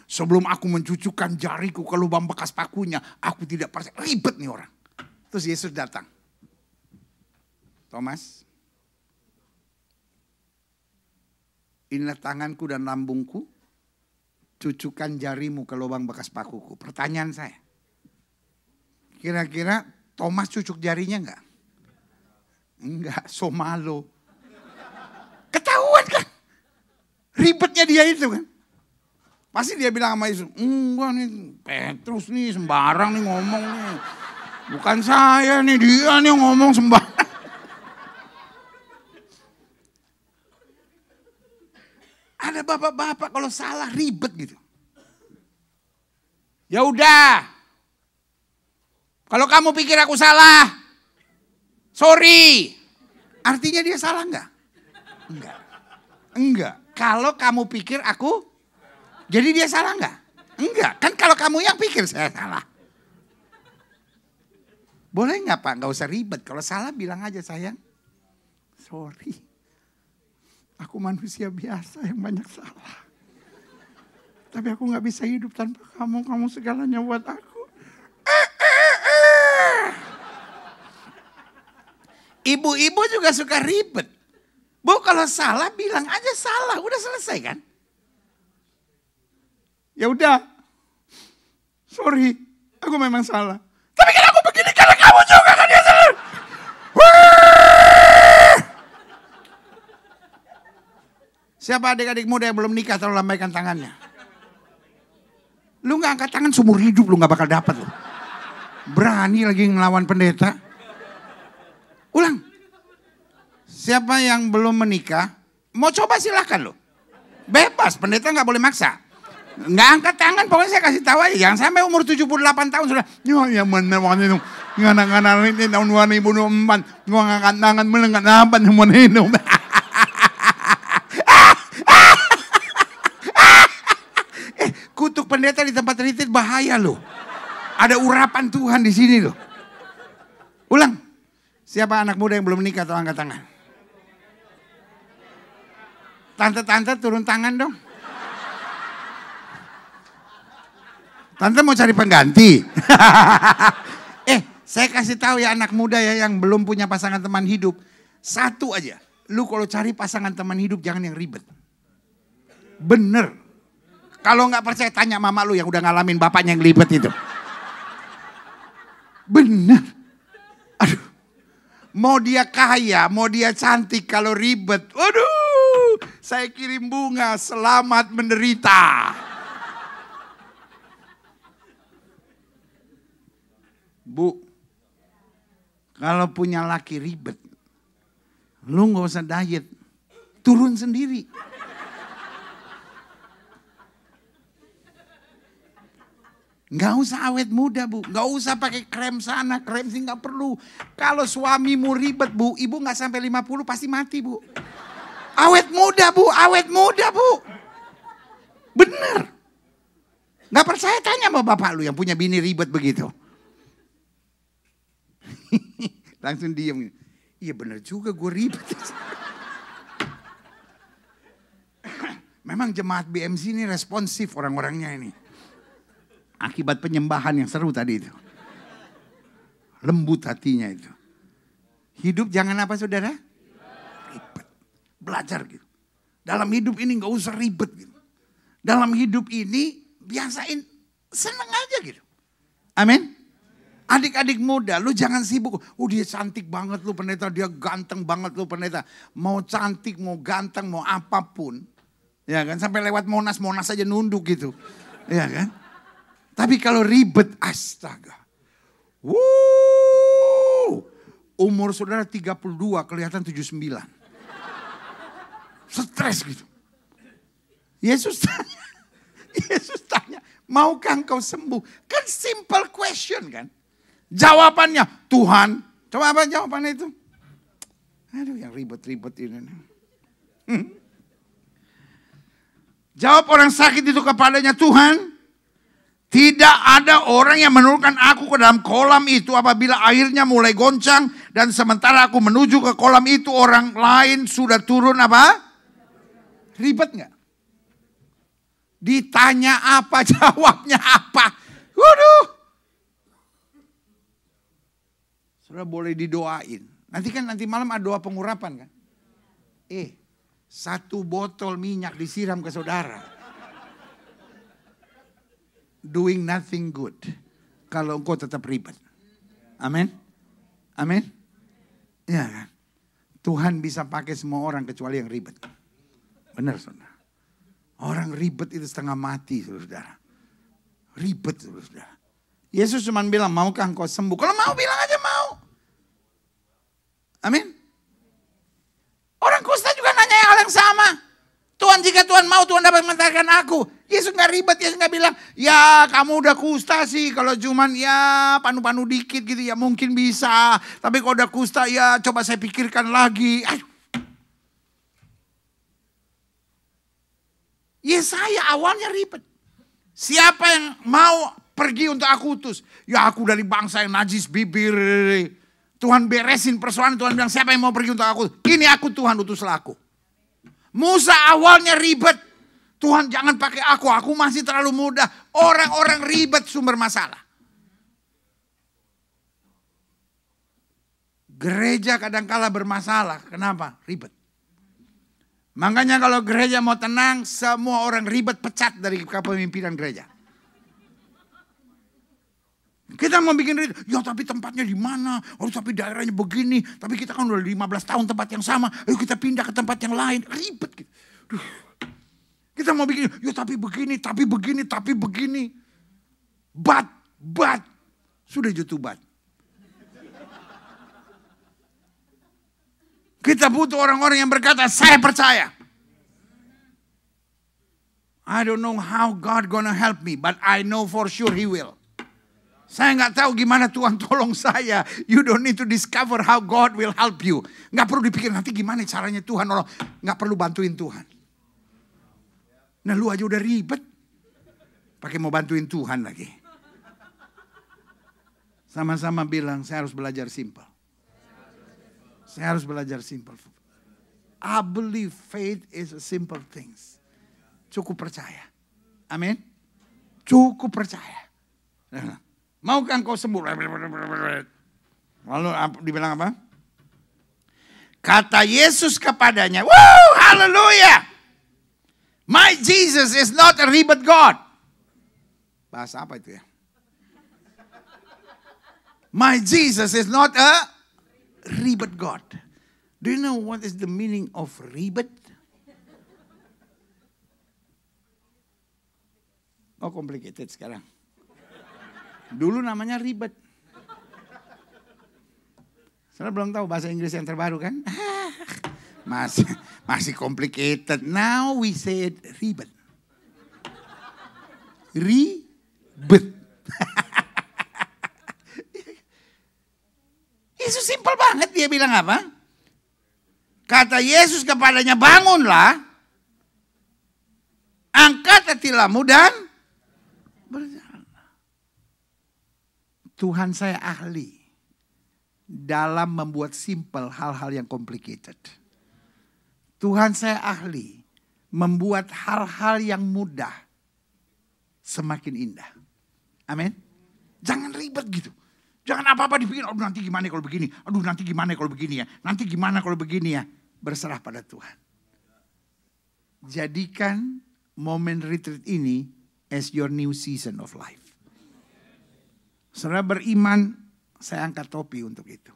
A: Sebelum aku mencucukkan jariku ke lubang bekas pakunya, aku tidak percaya. Ribet nih orang. Terus Yesus datang. Thomas, inilah tanganku dan lambungku. Cucukkan jarimu ke lubang bekas pakuku. Pertanyaan saya. Kira-kira Thomas cucuk jarinya enggak? Enggak, somalo. Ketahuan kan? Ribetnya dia itu kan. Pasti dia bilang sama Yesus, enggak nih Petrus nih sembarang nih ngomong nih. Bukan saya nih, dia nih ngomong sembarang. Ada bapak-bapak kalau salah ribet gitu. Ya udah. Kalau kamu pikir aku salah, sorry. Artinya dia salah enggak? Enggak. Enggak. Kalau kamu pikir aku, jadi dia salah enggak? Enggak. Kan kalau kamu yang pikir saya salah. Boleh enggak Pak? Enggak usah ribet. Kalau salah bilang aja sayang. Sorry. Aku manusia biasa yang banyak salah. Tapi aku enggak bisa hidup tanpa kamu. Kamu segalanya buat aku. Ibu-ibu juga suka ribet. Bu kalau salah bilang aja salah. Udah selesai kan? Ya udah. Sorry. Aku memang salah. Tapi kan aku begini karena kamu juga kan dia salah. Siapa adik-adik muda yang belum nikah tolong lambaikan tangannya. Lu gak angkat tangan seumur hidup lu gak bakal dapat lu. Berani lagi ngelawan pendeta. Ulang. Siapa yang belum menikah, mau coba silahkan loh. Bebas, pendeta gak boleh maksa. Gak angkat tangan, pokoknya saya kasih tahu aja. Jangan sampai umur 78 tahun sudah. Ya mana waktu itu. Ngana-ngana ini tahun 2004. Gua ngangkat tangan melengkat apa semua itu. kutuk pendeta di tempat retreat bahaya loh. Ada urapan Tuhan di sini loh. Ulang. Siapa anak muda yang belum menikah atau angkat tangan? Tante-tante turun tangan dong. Tante mau cari pengganti. Saya kasih tahu ya anak muda ya yang belum punya pasangan teman hidup. Satu aja. Lu kalau cari pasangan teman hidup jangan yang ribet. Bener. Kalau nggak percaya tanya mama lu yang udah ngalamin bapaknya yang ribet itu. Bener. Aduh. Mau dia kaya, mau dia cantik, kalau ribet. Waduh. Saya kirim bunga, selamat menderita. Bu, kalau punya laki ribet, lu gak usah diet, turun sendiri. Gak usah awet muda bu, gak usah pakai krem sana, krem sih gak perlu. Kalau suamimu ribet bu, ibu gak sampai 50 pasti mati bu. Awet muda bu, awet muda bu. Bener. Gak percaya tanya sama bapak lu yang punya bini ribet begitu. Langsung diem. Iya bener juga gue ribet. Memang jemaat BMC ini responsif orang-orangnya ini. Akibat penyembahan yang seru tadi itu. Lembut hatinya itu. Hidup jangan apa saudara? Ribet. Belajar gitu. Dalam hidup ini gak usah ribet gitu. Dalam hidup ini biasain seneng aja gitu. Amin. Adik-adik muda, lu jangan sibuk. Oh dia cantik banget lu pendeta, dia ganteng banget lu pendeta. Mau cantik, mau ganteng, mau apapun. Ya kan, sampai lewat Monas aja nunduk gitu. Ya kan. Tapi kalau ribet, astaga. Umur saudara 32, kelihatan 79. Stres gitu. Yesus tanya, maukah engkau sembuh? Kan simple question kan. Jawabannya, Tuhan. Coba apa jawabannya itu? Aduh yang ribet-ribet ini. Jawab orang sakit itu kepadanya, Tuhan, tidak ada orang yang menurunkan aku ke dalam kolam itu apabila airnya mulai goncang. Dan sementara aku menuju ke kolam itu, orang lain sudah turun apa? Ribet gak? Ditanya apa, jawabnya apa? Waduh. Saudara boleh didoain. Nanti malam ada doa pengurapan kan. 1 botol minyak disiram ke saudara. Doing nothing good. Kalau engkau tetap ribet. Amin. Amin. Ya kan. Tuhan bisa pakai semua orang kecuali yang ribet. Benar saudara. Orang ribet itu setengah mati saudara. Ribet saudara. Yesus cuma bilang, maukah engkau sembuh? Kalau mau bilang aja mau. Amin. Orang kusta juga nanya hal yang sama. Tuhan, jika Tuhan mau, Tuhan dapat mengatakan aku. Yesus gak ribet, Yesus gak bilang, ya kamu udah kusta sih. Kalau cuman ya panu-panu dikit gitu ya mungkin bisa. Tapi kalau udah kusta ya coba saya pikirkan lagi. Yesaya awalnya ribet. Siapa yang mau pergi untuk aku utus? Ya aku dari bangsa yang najis bibir. Tuhan beresin persoalan, Tuhan bilang siapa yang mau pergi untuk aku? Ini aku Tuhan, utuslah aku. Musa awalnya ribet. Tuhan jangan pakai aku masih terlalu muda. Orang-orang ribet sumber masalah. Gereja kadangkala bermasalah. Kenapa? Ribet. Makanya kalau gereja mau tenang, semua orang ribet pecat dari kepemimpinan gereja. Kita mau bikin ribet, ya tapi tempatnya di mana? Oh tapi daerahnya begini, tapi kita kan udah 15 tahun tempat yang sama. Ayo kita pindah ke tempat yang lain. Ribet gitu. Kita mau bikin, ya tapi begini, tapi begini, tapi begini. But. Sudah jatuh but. Kita butuh orang-orang yang berkata, saya percaya. I don't know how God gonna help me, but I know for sure He will. Saya nggak tahu gimana Tuhan tolong saya. You don't need to discover how God will help you. Nggak perlu dipikir nanti gimana caranya Tuhan nolong. Nggak perlu bantuin Tuhan. Nah lu aja udah ribet. Pakai mau bantuin Tuhan lagi. Sama-sama bilang, saya harus belajar simple. Saya harus belajar simple. I believe faith is a simple things. Cukup percaya. Amin. Cukup percaya. Maukah engkau sembuh? Lalu dibilang apa? Kata Yesus kepadanya, "Woo, haleluya. My Jesus is not a ribet God." Bahasa apa itu ya? My Jesus is not a ribet God. Do you know what is the meaning of ribet? Oh, complicated sekarang. Dulu namanya ribet. Saya belum tahu bahasa Inggris yang terbaru kan? Masih complicated. Now we say it ribet. Ribet. Yesus simpel banget, dia bilang apa? Kata Yesus kepadanya, bangunlah, angkat tilammu dan berjalanlah. Tuhan saya ahli dalam membuat simpel hal-hal yang complicated. Tuhan saya ahli membuat hal-hal yang mudah semakin indah. Amin. Jangan ribet gitu. Jangan apa-apa dipikir, aduh nanti gimana kalau begini, aduh nanti gimana kalau begini ya, nanti gimana kalau begini ya. Berserah pada Tuhan. Jadikan momen retreat ini as your new season of life. Saudara beriman, saya angkat topi untuk itu.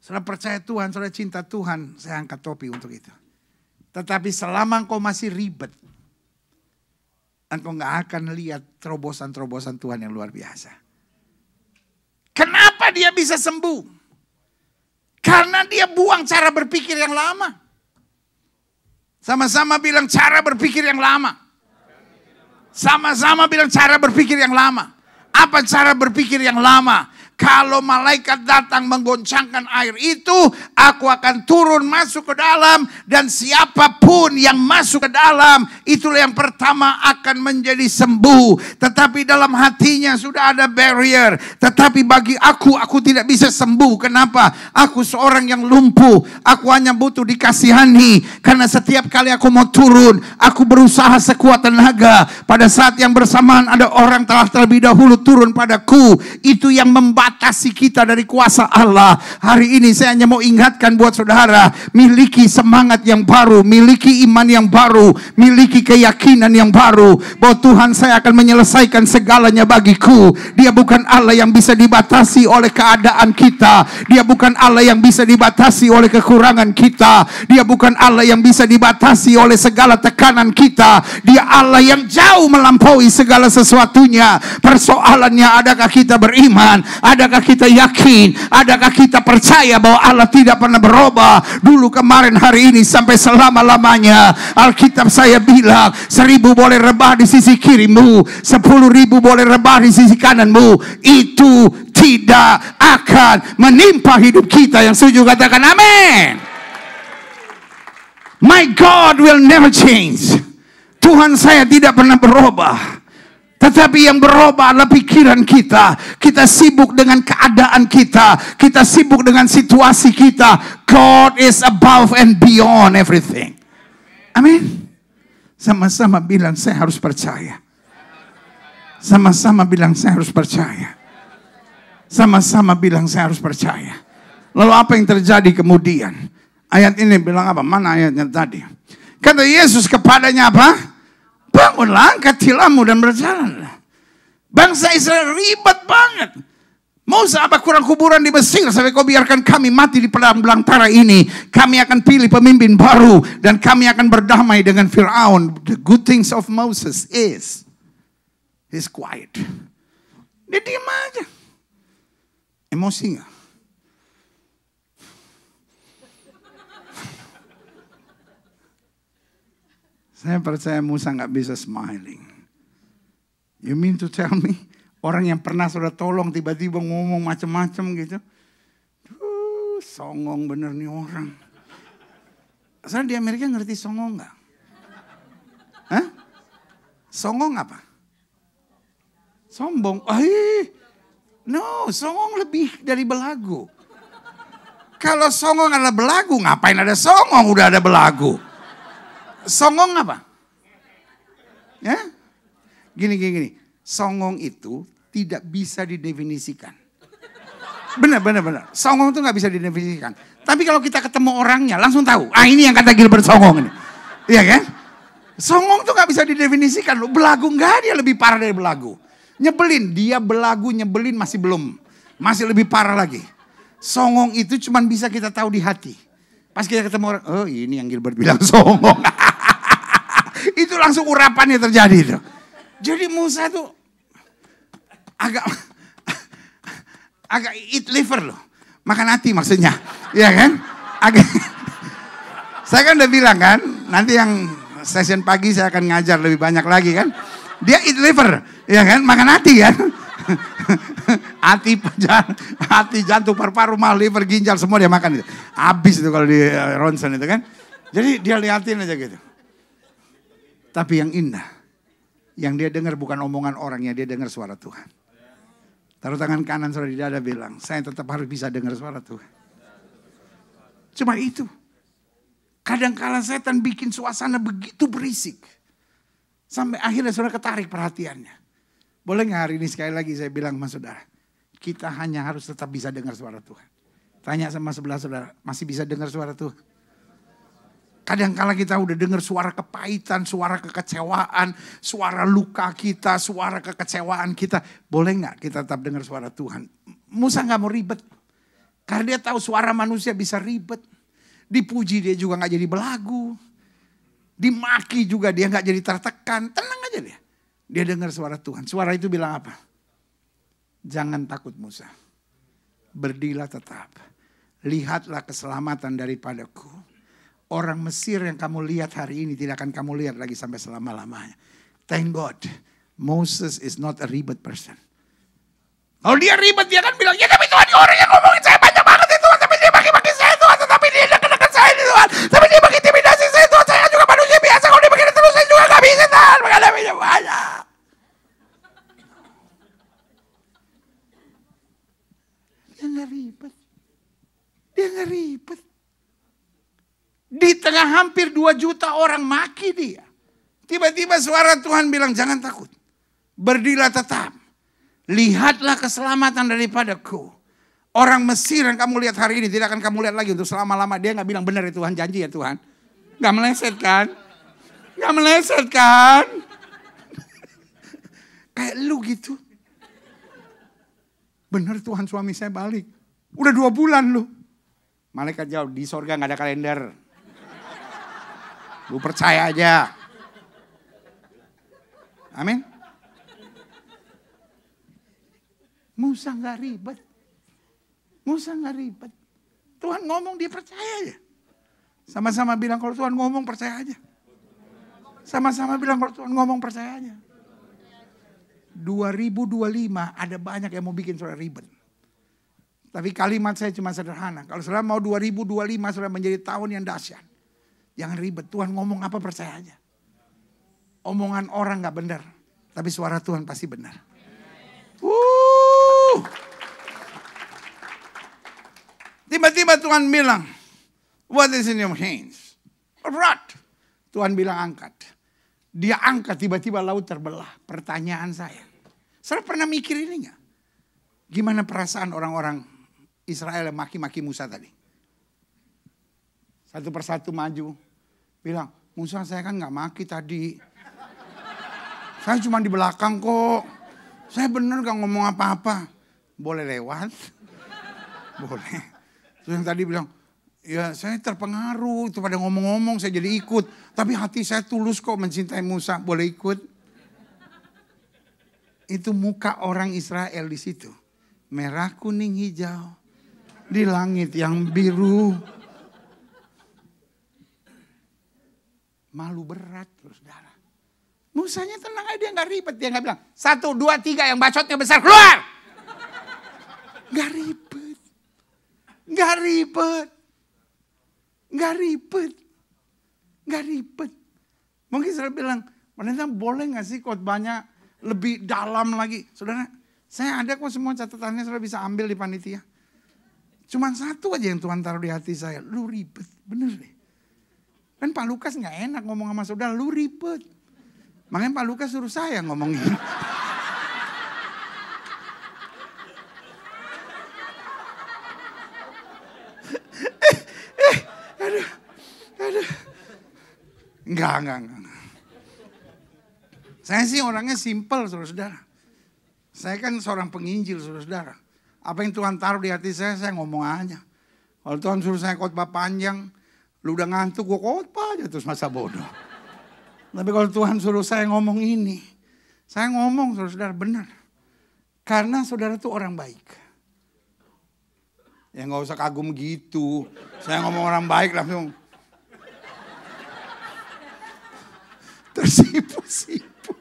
A: Saudara percaya Tuhan, saudara cinta Tuhan, saya angkat topi untuk itu. Tetapi selama engkau masih ribet, engkau gak akan lihat terobosan-terobosan Tuhan yang luar biasa. Kenapa dia bisa sembuh? Karena dia buang cara berpikir yang lama. Sama-sama bilang cara berpikir yang lama. Sama-sama bilang cara berpikir yang lama. Apa cara berpikir yang lama? Kalau malaikat datang menggoncangkan air itu, aku akan turun masuk ke dalam. Dan siapapun yang masuk ke dalam, itulah yang pertama akan menjadi sembuh. Tetapi dalam hatinya sudah ada barrier. Tetapi bagi aku tidak bisa sembuh. Kenapa? Aku seorang yang lumpuh. Aku hanya butuh dikasihani. Karena setiap kali aku mau turun, aku berusaha sekuat tenaga. Pada saat yang bersamaan ada orang telah terlebih dahulu turun padaku. Itu yang membatasi kita dari kuasa Allah. Hari ini saya hanya mau ingatkan buat saudara, miliki semangat yang baru, miliki iman yang baru, miliki keyakinan yang baru bahwa Tuhan saya akan menyelesaikan segalanya bagiku. Dia bukan Allah yang bisa dibatasi oleh keadaan kita. Dia bukan Allah yang bisa dibatasi oleh kekurangan kita. Dia bukan Allah yang bisa dibatasi oleh segala tekanan kita. Dia Allah yang jauh melampaui segala sesuatunya. Persoalannya, adakah kita beriman? Adakah kita yakin? Adakah kita percaya bahwa Allah tidak pernah berubah? Dulu, kemarin, hari ini, sampai selama-lamanya. Alkitab saya bilang, 1000 boleh rebah di sisi kirimu, 10.000 boleh rebah di sisi kananmu. Itu tidak akan menimpa hidup kita. Yang setuju katakan amin. My God will never change. Tuhan saya tidak pernah berubah. Tetapi yang berubah adalah pikiran kita. Kita sibuk dengan keadaan kita. Kita sibuk dengan situasi kita. God is above and beyond everything. Amin. Sama-sama bilang saya harus percaya. Sama-sama bilang saya harus percaya. Sama-sama bilang saya harus percaya. Lalu apa yang terjadi kemudian? Ayat ini bilang apa? Mana ayatnya tadi? Kata Yesus kepadanya apa? Bangunlah, angkat tilammu dan berjalanlah. Bangsa Israel ribet banget. Mau apa kurang kuburan di Mesir sampai kau biarkan kami mati di padang belantara ini. Kami akan pilih pemimpin baru dan kami akan berdamai dengan Firaun. The good things of Moses is he's quiet. Dia diam aja. Emosi nggak? Saya percaya Musa nggak bisa smiling. You mean to tell me orang yang pernah sudah tolong tiba-tiba ngomong macam-macam gitu? Songong bener nih orang. Saya di Amerika ngerti songong nggak? Hah? Songong apa? Sombong. No, songong lebih dari belagu. Kalau songong adalah belagu, ngapain ada songong udah ada belagu? Songong apa? Ya? Gini. Songong itu tidak bisa didefinisikan. Benar. Songong itu nggak bisa didefinisikan. Tapi kalau kita ketemu orangnya langsung tahu. Ini yang kata Gilbert songong ini. Iya kan? Songong tuh nggak bisa didefinisikan. Belagu nggak, dia lebih parah dari belagu. Nyebelin, dia belagu nyebelin masih belum. Masih lebih parah lagi. Songong itu cuma bisa kita tahu di hati. Pas kita ketemu orang, oh ini yang Gilbert bilang songong. Itu langsung urapannya terjadi itu. Jadi Musa tuh agak eat liver loh. Makan hati maksudnya. Iya kan? Saya kan udah bilang kan, nanti yang session pagi saya akan ngajar lebih banyak lagi kan. Dia eat liver, ya kan? Makan hati kan? hati, jantung, paru-paru, liver, ginjal semua dia makan itu. Habis itu kalau di ronsen itu kan. Jadi dia liatin aja gitu. Tapi yang indah, yang dia dengar bukan omongan orangnya, dia dengar suara Tuhan. Taruh tangan kanan saudara di dada bilang, saya tetap harus bisa dengar suara Tuhan. Cuma itu. Kadang-kala setan bikin suasana begitu berisik. Sampai akhirnya saudara ketarik perhatiannya. Boleh gak hari ini sekali lagi saya bilang sama saudara. Kita hanya harus tetap bisa dengar suara Tuhan. Tanya sama sebelah saudara, masih bisa dengar suara Tuhan? Kadang-kala kita udah dengar suara kepahitan, suara kekecewaan, suara luka kita, suara kekecewaan kita. Boleh gak kita tetap dengar suara Tuhan? Musa gak mau ribet. Karena dia tahu suara manusia bisa ribet. Dipuji dia juga gak jadi belagu. Dimaki juga dia gak jadi tertekan. Tenang aja dia. Dia dengar suara Tuhan. Suara itu bilang apa? Jangan takut Musa. Berdirilah tetap. Lihatlah keselamatan daripadaku. Orang Mesir yang kamu lihat hari ini tidak akan kamu lihat lagi sampai selama-lamanya. Thank God, Moses is not a ribet person. Kalau dia ribet dia kan bilang, ya tapi Tuhan orang yang ngomongin saya banyak banget itu Tuhan. Tapi dia bagi-bagi saya Tuhan. Tetapi dia dekat-dekat saya Tuhan. Tapi dia mengintimidasi saya Tuhan. Saya juga manusia biasa. Kalau dia begini terus saya juga gak bisa Tuhan. Menghadapinya banyak. Dia gak ribet. Di tengah hampir 2 juta orang maki dia. Tiba-tiba suara Tuhan bilang jangan takut. Berdirilah tetap. Lihatlah keselamatan daripadaku. Orang Mesir yang kamu lihat hari ini tidak akan kamu lihat lagi untuk selama-lama. Dia gak bilang benar ya Tuhan, janji ya Tuhan. Gak meleset kan? Kayak lu gitu. Benar Tuhan suami saya balik. Udah 2 bulan lu. Malaikat jawab di sorga gak ada kalender. Lu percaya aja. Amin. Musa gak ribet. Tuhan ngomong dia percaya aja. Sama-sama bilang kalau Tuhan ngomong percaya aja. Sama-sama bilang kalau Tuhan ngomong percaya aja. 2025 ada banyak yang mau bikin saudara ribet. Tapi kalimat saya cuma sederhana. Kalau saudara mau 2025 saudara menjadi tahun yang dahsyat. Jangan ribet. Tuhan ngomong apa percaya aja. Omongan orang gak benar. Tapi suara Tuhan pasti benar. Tiba-tiba Tuhan bilang, what is in your hands? A rod. Tuhan bilang angkat. Dia angkat tiba-tiba laut terbelah. Pertanyaan saya. Saudara pernah mikir ini gak? Gimana perasaan orang-orang Israel yang maki-maki Musa tadi? Satu persatu maju. Bilang, Musa saya kan gak maki tadi. Saya cuma di belakang kok. Saya bener gak ngomong apa-apa. Boleh lewat? Boleh. Terus yang tadi bilang, ya saya terpengaruh. Itu pada ngomong-ngomong saya jadi ikut. Tapi hati saya tulus kok mencintai Musa. Boleh ikut? Itu muka orang Israel di situ. Merah, kuning, hijau. Di langit yang biru. Malu berat terus darah. Musanya tenang aja, dia gak ribet. Dia gak bilang 1, 2, 3 yang bacotnya besar keluar. Gak ribet. Mungkin saya bilang, Pendeta boleh gak sih khotbahnya lebih dalam lagi. Saudara, saya ada kok semua catatannya, saudara bisa ambil di panitia. Cuman satu aja yang Tuhan taruh di hati saya, lu ribet, bener deh. Kan Pak Lukas gak enak ngomong sama saudara, lu ribet. Makanya Pak Lukas suruh saya ngomong gitu. Aduh. Enggak. Saya sih orangnya simple, saudara-saudara. Saya kan seorang penginjil, saudara-saudara. Apa yang Tuhan taruh di hati saya ngomong aja. Kalau Tuhan suruh saya khotbah panjang, lu udah ngantuk, gue khotbah aja terus masa bodoh. Tapi kalau Tuhan suruh saya ngomong ini, saya ngomong, saudara-saudara, benar. Karena saudara tuh orang baik. Ya gak usah kagum gitu. Saya ngomong orang baik langsung tersipu-sipu.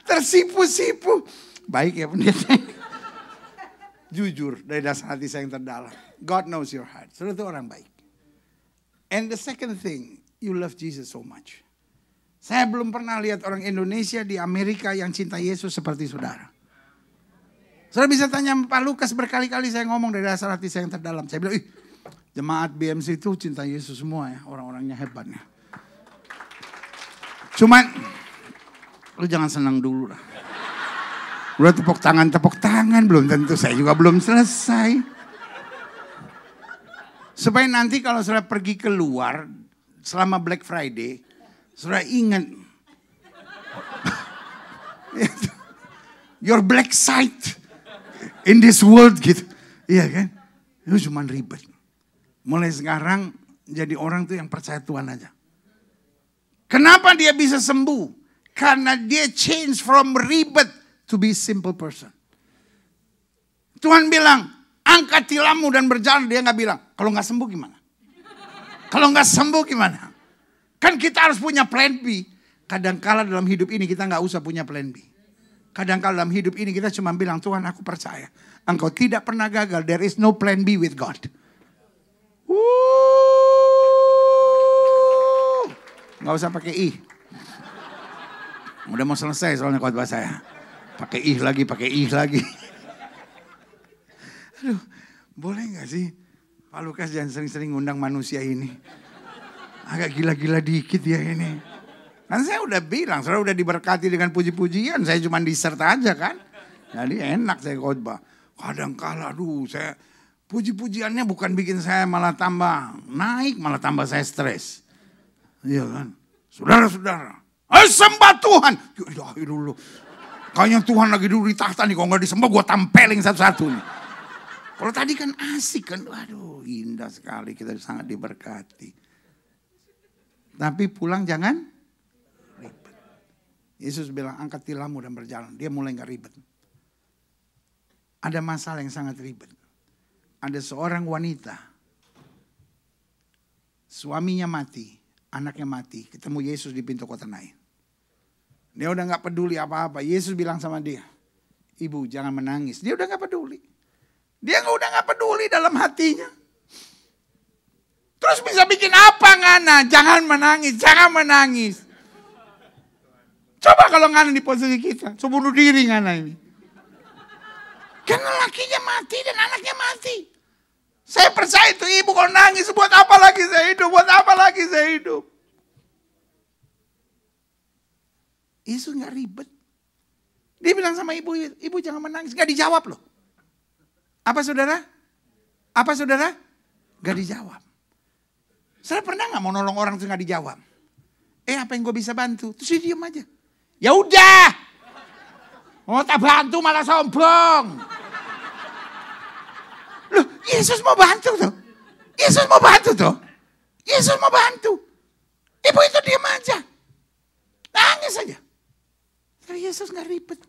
A: Tersipu-sipu. Baik ya pendeta. Jujur dari dasar hati saya yang terdalam. God knows your heart. Saudara itu orang baik. And the second thing, you love Jesus so much. Saya belum pernah lihat orang Indonesia di Amerika yang cinta Yesus seperti saudara. Saudara bisa tanya Pak Lukas, berkali-kali saya ngomong dari dasar hati saya yang terdalam. Saya bilang, jemaat BMC itu cinta Yesus semua ya, orang-orangnya hebatnya. Cuman, lu jangan senang dulu lah. Udah tepuk tangan, belum tentu, saya juga belum selesai. Supaya nanti kalau saudara pergi keluar, selama Black Friday, saudara ingat. Your black side in this world gitu. Iya kan? Itu cuma ribet. Mulai sekarang jadi orang tuh yang percaya Tuhan aja. Kenapa dia bisa sembuh? Karena dia change from ribet to be simple person. Tuhan bilang, angkat tilammu dan berjalan. Dia gak bilang, kalau gak sembuh gimana? Kalau gak sembuh gimana? Kan kita harus punya plan B. Kadangkala dalam hidup ini kita gak usah punya plan B. Kadangkala dalam hidup ini kita cuma bilang, Tuhan aku percaya. Engkau tidak pernah gagal. There is no plan B with God. Nggak usah pakai ih. Udah mau selesai soalnya khotbah saya. Pakai ih lagi. Aduh, boleh nggak sih Pak Lukas jangan sering-sering ngundang manusia ini. Agak gila-gila dikit ya ini. Kan saya udah bilang, saya udah diberkati dengan puji-pujian. Saya cuma disert aja kan. Jadi enak saya khotbah. Kadang-kala saya puji-pujiannya bukan bikin saya malah tambah naik, malah tambah saya stres. Iya kan. Saudara-saudara, sembah Tuhan. Ya dulu. Kayaknya Tuhan lagi dulu di tahta nih. Kalau gak disembah gue tampelin satu-satu nih. Kalau tadi kan asik kan. Waduh indah sekali. Kita sangat diberkati. Tapi pulang jangan ribet. Yesus bilang angkat tilammu dan berjalan. Dia mulai gak ribet. Ada masalah yang sangat ribet. Ada seorang wanita. Suaminya mati. Anaknya mati. Ketemu Yesus di pintu kota Nain. Dia udah gak peduli apa-apa. Yesus bilang sama dia. Ibu jangan menangis. Dia udah gak peduli. Dia udah gak peduli dalam hatinya. Terus bisa bikin apa Ngana? Jangan menangis. Coba kalau Ngana di posisi kita. Coba bunuh diri Ngana ini. Karena lakinya mati dan anaknya mati. Saya percaya itu ibu kalau nangis. Buat apa lagi saya hidup? Yesus gak ribet. Dia bilang sama ibu jangan menangis. Gak dijawab loh. Apa saudara? Gak dijawab. Saya pernah gak mau nolong orang itu gak dijawab? Apa yang gue bisa bantu? Terus dia diem aja. Ya udah. Mau tak bantu malah sombong. Loh, Yesus mau bantu tuh. Ibu itu diem aja. Nangis aja. Tapi Yesus gak ribet.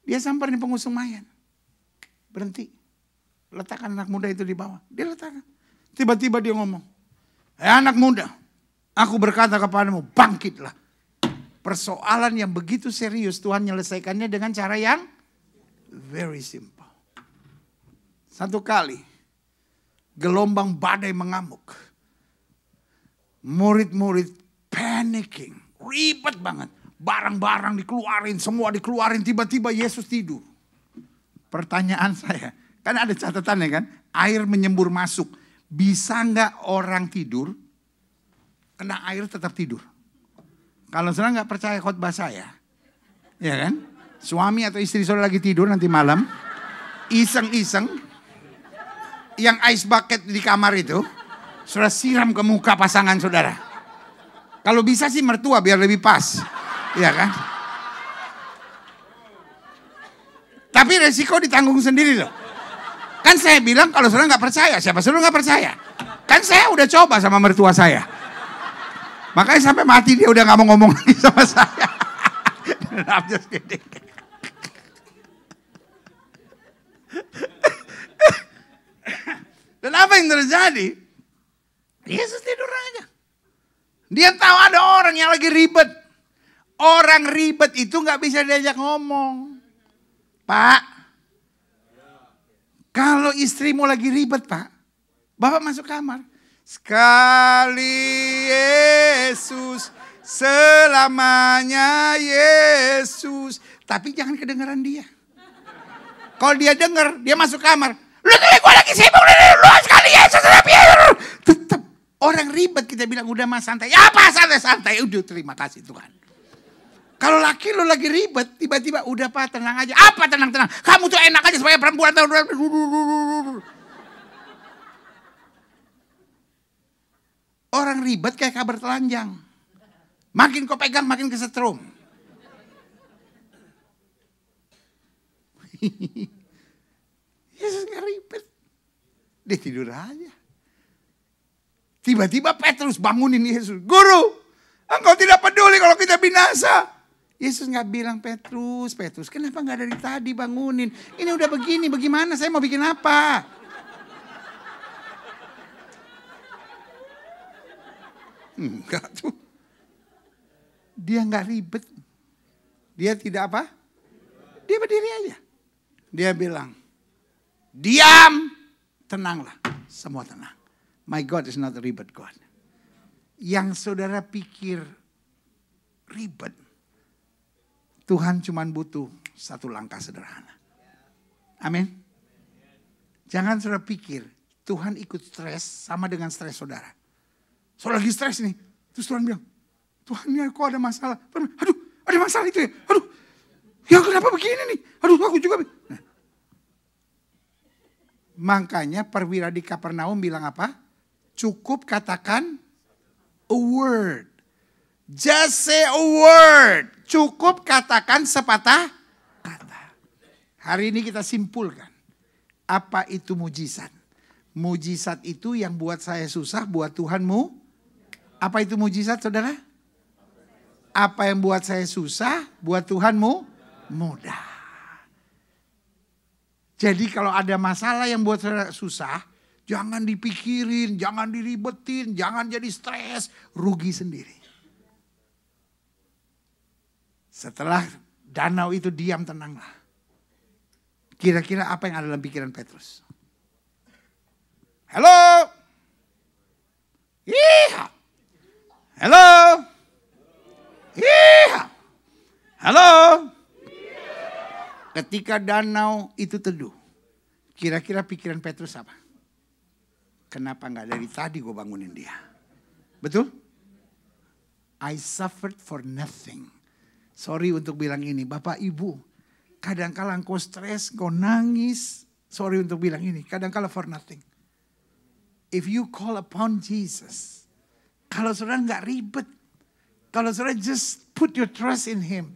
A: Dia samperin pengusung mayat. Berhenti. Letakkan anak muda itu di bawah. Dia letakkan. Tiba-tiba dia ngomong. Anak muda. Aku berkata kepadamu, bangkitlah. Persoalan yang begitu serius Tuhan menyelesaikannya dengan cara yang very simple. Satu kali. Gelombang badai mengamuk. Murid-murid panicking. Ribet banget. Barang-barang dikeluarin, semua dikeluarin. Tiba-tiba Yesus tidur. Pertanyaan saya, kan ada catatannya kan? Air menyembur masuk. Bisa nggak orang tidur, kena air tetap tidur? Kalau saudara nggak percaya khotbah saya, ya kan? Suami atau istri saudara lagi tidur nanti malam, iseng-iseng, yang ice bucket di kamar itu, saudara siram ke muka pasangan saudara. Kalau bisa sih mertua biar lebih pas, ya kan? Tapi resiko ditanggung sendiri loh. Kan saya bilang kalau saudara nggak percaya, siapa saudara nggak percaya? Kan saya udah coba sama mertua saya. Makanya sampai mati dia udah gak mau ngomong lagi sama saya. I'm just kidding. Dan apa yang terjadi? Yesus tidur aja. Dia tahu ada orang yang lagi ribet. Orang ribet itu gak bisa diajak ngomong. Pak, kalau istrimu lagi ribet Pak, Bapak masuk kamar. Sekali Yesus, selamanya Yesus. Tapi jangan kedengaran dia. Kalau dia dengar, dia masuk kamar. Lu gue lagi sibuk, lu sekali Yesus. Tetap orang ribet kita bilang udah mas santai. Apa santai-santai? Udah terima kasih Tuhan. Kalau laki lu lagi ribet, tiba-tiba udah Pak tenang aja. Apa tenang-tenang? Kamu tuh enak aja supaya perempuan. Orang ribet kayak kabar telanjang. Makin kau pegang makin kesetrum. Yesus gak ribet. Dia tidur aja. Tiba-tiba Petrus bangunin Yesus. Guru, engkau tidak peduli kalau kita binasa. Yesus gak bilang Petrus, kenapa gak dari tadi bangunin? Ini udah begini, bagaimana saya mau bikin apa? Enggak tuh. Dia enggak ribet. Dia tidak apa? Dia berdiri aja. Dia bilang, diam, tenanglah. Semua tenang. My God is not a ribet God. Yang saudara pikir ribet, Tuhan cuma butuh satu langkah sederhana. Amin. Jangan saudara pikir Tuhan ikut stres sama dengan stres saudara. Soal lagi stres nih. Terus Tuhan bilang, Tuhan ini kok ada masalah. Aduh, ada masalah itu ya. Aduh, ya kenapa begini nih? Aduh, aku juga. Nah. Makanya perwira di Kapernaum bilang apa? Cukup katakan a word. Just say a word. Cukup katakan sepatah kata. Hari ini kita simpulkan. Apa itu mujizat? Mujizat itu yang buat saya susah, buat Tuhanmu. Apa itu mujizat saudara? Apa yang buat saya susah, buat Tuhanmu mudah. Jadi kalau ada masalah yang buat saudara susah, jangan dipikirin, jangan diribetin, jangan jadi stres, rugi sendiri. Setelah danau itu diam, tenanglah. Kira-kira apa yang ada dalam pikiran Petrus? Halo? Iya. Halo? Iya. Halo? Ketika danau itu teduh, kira-kira pikiran Petrus apa? Kenapa nggak dari tadi gue bangunin dia? Betul? I suffered for nothing. Sorry untuk bilang ini, Bapak Ibu. Kadang-kala engkau stres, engkau nangis. Sorry untuk bilang ini, kadang-kala for nothing. If you call upon Jesus, kalau saudara nggak ribet, kalau saudara just put your trust in Him,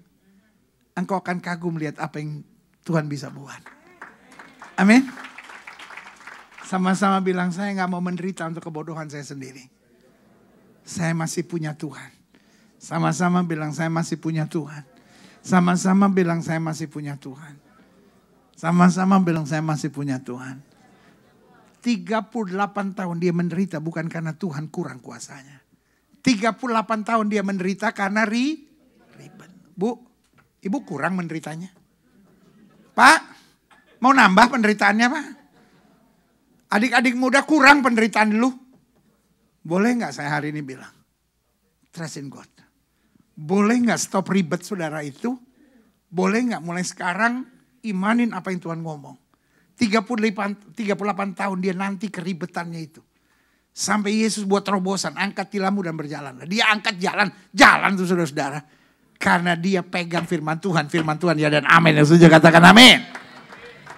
A: engkau akan kagum lihat apa yang Tuhan bisa buat. Amin. Sama-sama bilang, saya nggak mau menderita untuk kebodohan saya sendiri. Saya masih punya Tuhan. Sama-sama bilang, saya masih punya Tuhan. Sama-sama bilang, saya masih punya Tuhan. Sama-sama bilang, saya masih punya Tuhan. 38 tahun dia menderita bukan karena Tuhan kurang kuasanya. 38 tahun dia menderita karena ribet. Bu, ibu kurang menderitanya. Pak, mau nambah penderitaannya Pak? Adik-adik muda kurang penderitaan dulu. Boleh nggak saya hari ini bilang? Trust in God. Boleh nggak stop ribet saudara itu? Boleh nggak mulai sekarang imanin apa yang Tuhan ngomong. 38 tahun dia nanti keribetannya itu. Sampai Yesus buat terobosan, angkat tilammu dan berjalan. Dia angkat jalan tuh saudara-saudara. Karena dia pegang firman Tuhan ya dan amin. Yang setuju katakan amin.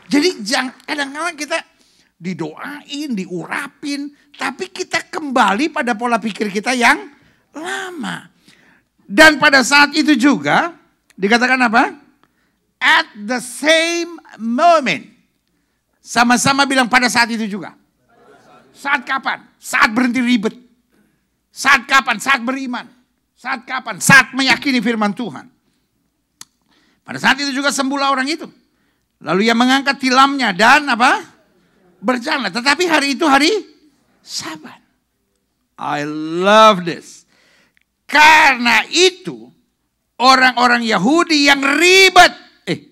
A: Jadi kadang-kadang kita didoain, diurapin. Tapi kita kembali pada pola pikir kita yang lama. Dan pada saat itu juga dikatakan apa? At the same moment. Sama-sama bilang pada saat itu juga. Saat kapan? Saat berhenti ribet. Saat kapan? Saat beriman. Saat kapan? Saat meyakini firman Tuhan. Pada saat itu juga sembuhlah orang itu. Lalu ia mengangkat tilamnya dan apa? Berjalan. Tetapi hari itu hari Sabat. I love this. Karena itu orang-orang Yahudi yang ribet.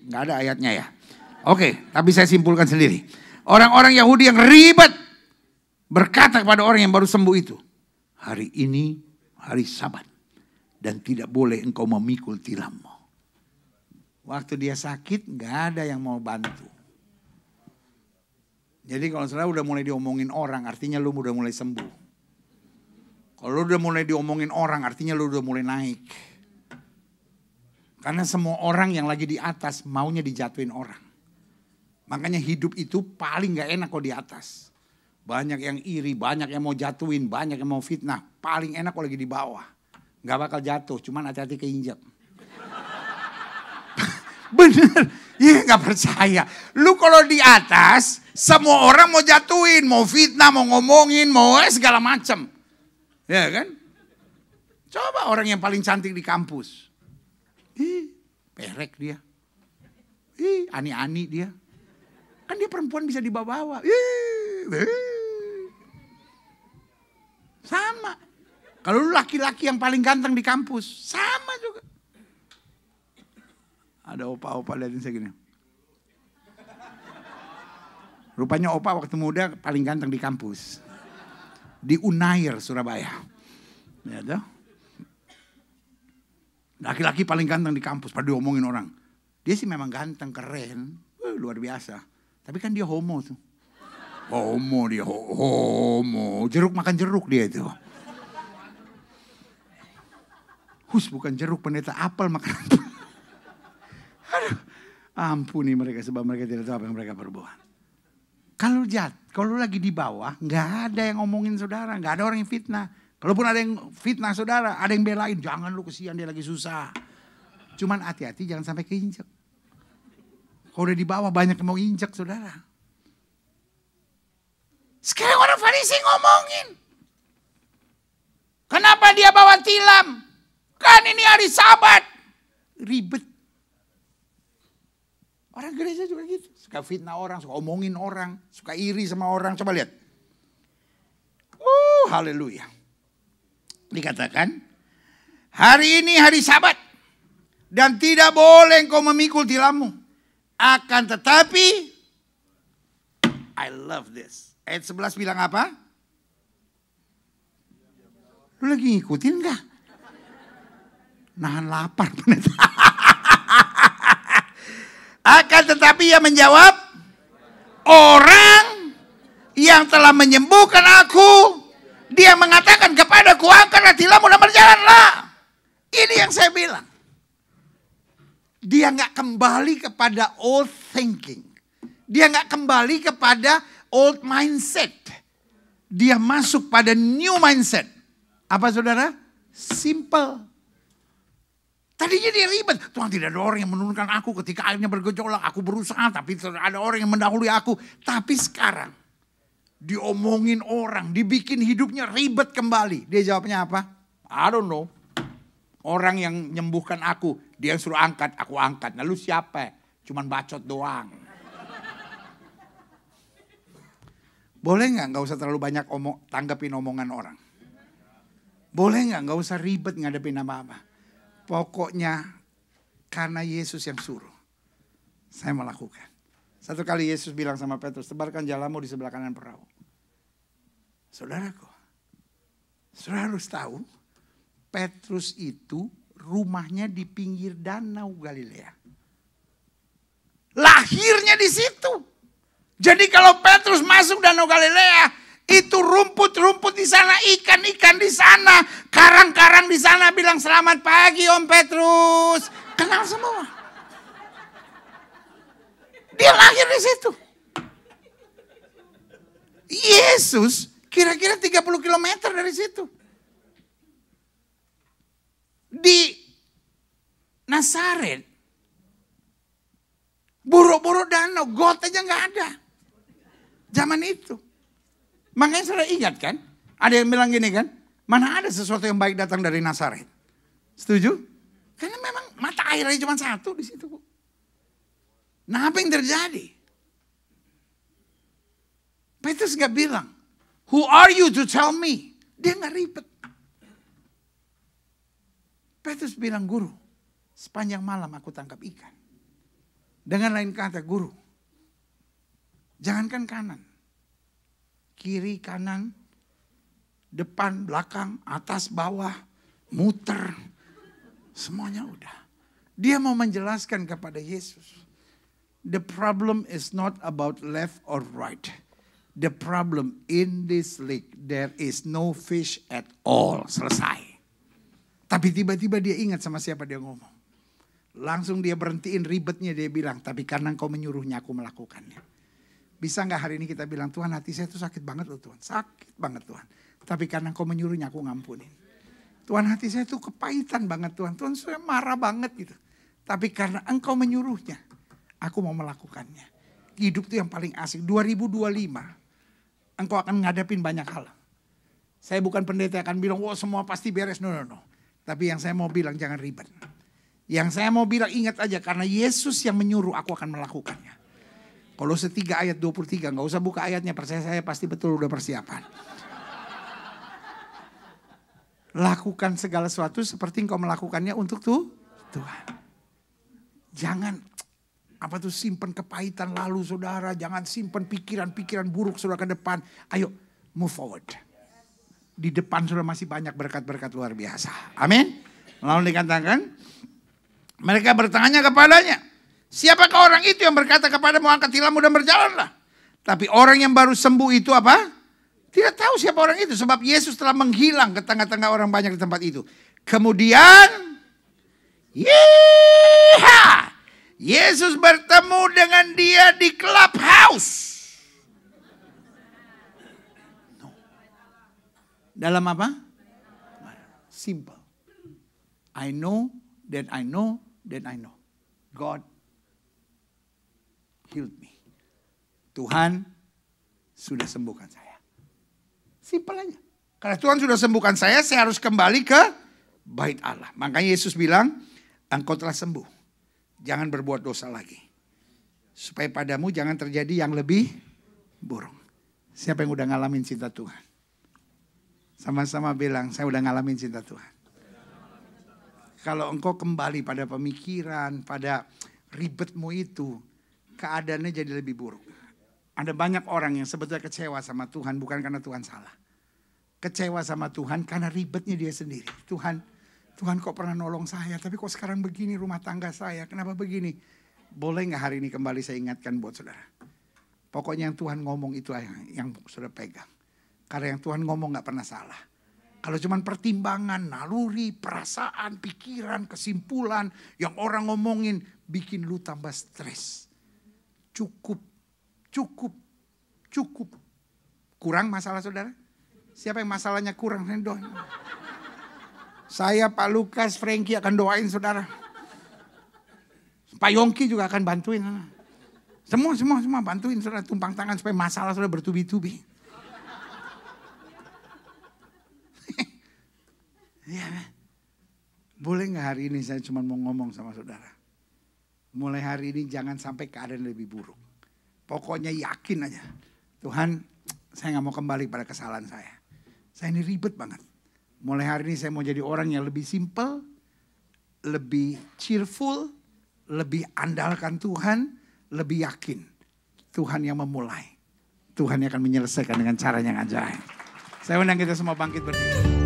A: Nggak ada ayatnya ya. Oke, tapi saya simpulkan sendiri. Orang-orang Yahudi yang ribet berkata kepada orang yang baru sembuh itu, hari ini hari Sabat dan tidak boleh engkau memikul tilammu. Waktu dia sakit nggak ada yang mau bantu. Jadi kalau saudara udah mulai diomongin orang, artinya lu udah mulai sembuh. Kalau lu udah mulai diomongin orang, artinya lu udah mulai naik. Karena semua orang yang lagi di atas maunya dijatuhin orang. Makanya hidup itu paling gak enak kalau di atas. Banyak yang iri, banyak yang mau jatuhin, banyak yang mau fitnah. Paling enak kalau lagi di bawah. Gak bakal jatuh, cuman hati-hati keinjak. Bener, ya gak percaya. Lu kalau di atas, semua orang mau jatuhin, mau fitnah, mau ngomongin, mau segala macam. Ya kan? Coba orang yang paling cantik di kampus. Perek dia. Ani-ani dia. Kan dia perempuan bisa dibawa-bawa. Sama. Kalau lu laki-laki yang paling ganteng di kampus, sama juga. Ada opa-opa liatin saya gini. Rupanya opa waktu muda paling ganteng di kampus. Di Unair, Surabaya. Ya toh? Laki-laki paling ganteng di kampus, pada diomongin orang. Dia sih memang ganteng, keren, luar biasa. Tapi kan dia homo tuh. Homo dia, homo. Jeruk makan jeruk dia itu. Bukan jeruk, pendeta apel makan apel. Aduh, ampuni mereka sebab mereka tidak tahu apa yang mereka perbuat. Kalau lagi di bawah, nggak ada yang ngomongin saudara, nggak ada orang yang fitnah. Kalaupun ada yang fitnah saudara, ada yang belain, jangan lu kesian dia lagi susah. Cuman hati-hati jangan sampai keinjak. Kalau udah di bawah banyak yang mau injak saudara. Sekarang orang Farisi ngomongin. Kenapa dia bawa tilam? Kan ini hari Sabat. Ribet. Orang gereja juga gitu. Suka fitnah orang, suka omongin orang, suka iri sama orang. Coba lihat. Haleluya. Dikatakan, hari ini hari Sabat dan tidak boleh engkau memikul tilammu. Akan tetapi, I love this. Ayat 11 bilang apa? Lu lagi ngikutin gak? Nahan lapar. Akan tetapi ia menjawab, orang yang telah menyembuhkan aku, dia mengatakan kepadaku, angkatlah tilammu dan berjalanlah. Ini yang saya bilang. Dia gak kembali kepada old thinking. Dia gak kembali kepada old mindset. Dia masuk pada new mindset. Apa saudara? Simple. Tadinya dia ribet. Tuhan, tidak ada orang yang menurunkan aku ketika airnya bergejolak. Aku berusaha tapi ada orang yang mendahului aku. Tapi sekarang diomongin orang, dibikin hidupnya ribet kembali. Dia jawabnya apa? I don't know. Orang yang nyembuhkan aku, dia yang suruh angkat, aku angkat. Nah lu siapa? Cuman bacot doang. Boleh nggak usah terlalu banyak tanggapin omongan orang. Boleh nggak usah ribet ngadepin apa-apa. Pokoknya karena Yesus yang suruh, saya melakukan. Satu kali Yesus bilang sama Petrus, tebarkan jalamu di sebelah kanan perahu. Saudaraku, saudara harus tahu, Petrus itu rumahnya di pinggir danau Galilea. Lahirnya di situ. Jadi kalau Petrus masuk danau Galilea, itu rumput-rumput di sana, ikan-ikan di sana, karang-karang di sana bilang selamat pagi Om Petrus. Kenal semua. Dia lahir di situ. Yesus kira-kira 30 km dari situ. Di Nazaret, buruk-buruk danau, got aja nggak ada. Zaman itu. Makanya saudara ingat kan? Ada yang bilang gini kan? Mana ada sesuatu yang baik datang dari Nazaret? Setuju? Karena memang mata airnya cuma satu di situ. Nah, apa yang terjadi? Petrus gak bilang, who are you to tell me? Dia gak ribet. Petrus bilang, guru, sepanjang malam aku tangkap ikan. Dengan lain kata, guru, jangankan kanan, kiri, kanan, depan, belakang, atas, bawah, muter, semuanya udah. Dia mau menjelaskan kepada Yesus. The problem is not about left or right. The problem in this lake, there is no fish at all. Selesai. Tapi tiba-tiba dia ingat sama siapa dia ngomong. Langsung dia berhentiin ribetnya, dia bilang, tapi karena engkau menyuruhnya aku melakukannya. Bisa gak hari ini kita bilang, Tuhan hati saya tuh sakit banget loh Tuhan. Sakit banget Tuhan. Tapi karena engkau menyuruhnya aku ngampunin. Tuhan hati saya tuh kepahitan banget Tuhan. Tuhan saya marah banget gitu. Tapi karena engkau menyuruhnya, aku mau melakukannya. Hidup tuh yang paling asik. 2025, engkau akan ngadepin banyak hal. Saya bukan pendeta yang akan bilang, wah semua pasti beres. No. Tapi yang saya mau bilang jangan ribet. Yang saya mau bilang ingat aja, karena Yesus yang menyuruh aku akan melakukannya. Kolose 3 ayat 23, gak usah buka ayatnya, percaya saya pasti betul udah persiapan. Lakukan segala sesuatu seperti engkau melakukannya untuk Tuhan. Jangan simpan kepahitan lalu saudara. Jangan simpan pikiran-pikiran buruk saudara ke depan. Ayo move forward. Di depan sudah masih banyak berkat-berkat luar biasa. Amin. Lalu dikatakan, mereka bertanya kepadanya, siapakah orang itu yang berkata kepadamu angkat tilammu dan berjalanlah. Tapi orang yang baru sembuh itu apa? Tidak tahu siapa orang itu. Sebab Yesus telah menghilang ke tengah-tengah orang banyak di tempat itu. Kemudian, Yesus bertemu dengan dia di clubhouse. Dalam apa? Simple. I know, then I know, then I know. God healed me. Tuhan sudah sembuhkan saya. Simple aja. Karena Tuhan sudah sembuhkan saya harus kembali ke bait Allah. Makanya Yesus bilang, engkau telah sembuh. Jangan berbuat dosa lagi. Supaya padamu jangan terjadi yang lebih buruk. Siapa yang udah ngalamin cinta Tuhan? Sama-sama bilang, saya udah ngalamin cinta Tuhan. Kalau engkau kembali pada pemikiran, pada ribetmu itu, keadaannya jadi lebih buruk. Ada banyak orang yang sebetulnya kecewa sama Tuhan, bukan karena Tuhan salah. Kecewa sama Tuhan karena ribetnya dia sendiri. Tuhan kok pernah nolong saya, tapi kok sekarang begini rumah tangga saya, kenapa begini? Boleh gak hari ini kembali saya ingatkan buat saudara. Pokoknya yang Tuhan ngomong itu yang saudara pegang. Karena yang Tuhan ngomong gak pernah salah. Kalau cuman pertimbangan, naluri, perasaan, pikiran, kesimpulan, yang orang ngomongin, bikin lu tambah stres. Cukup. Kurang masalah saudara? Siapa yang masalahnya kurang? Saya, Pak Lukas, Frankie akan doain saudara. Pak Yongki juga akan bantuin. Semua bantuin saudara, tumpang tangan supaya masalah saudara bertubi-tubi. Ya, boleh gak hari ini saya cuma mau ngomong sama saudara. Mulai hari ini jangan sampai keadaan lebih buruk. Pokoknya yakin aja. Tuhan, saya gak mau kembali pada kesalahan saya. Saya ini ribet banget. Mulai hari ini saya mau jadi orang yang lebih simple, lebih cheerful, lebih andalkan Tuhan, lebih yakin. Tuhan yang memulai. Tuhan yang akan menyelesaikan dengan cara yang ajaib. Saya undang kita semua bangkit berdiri.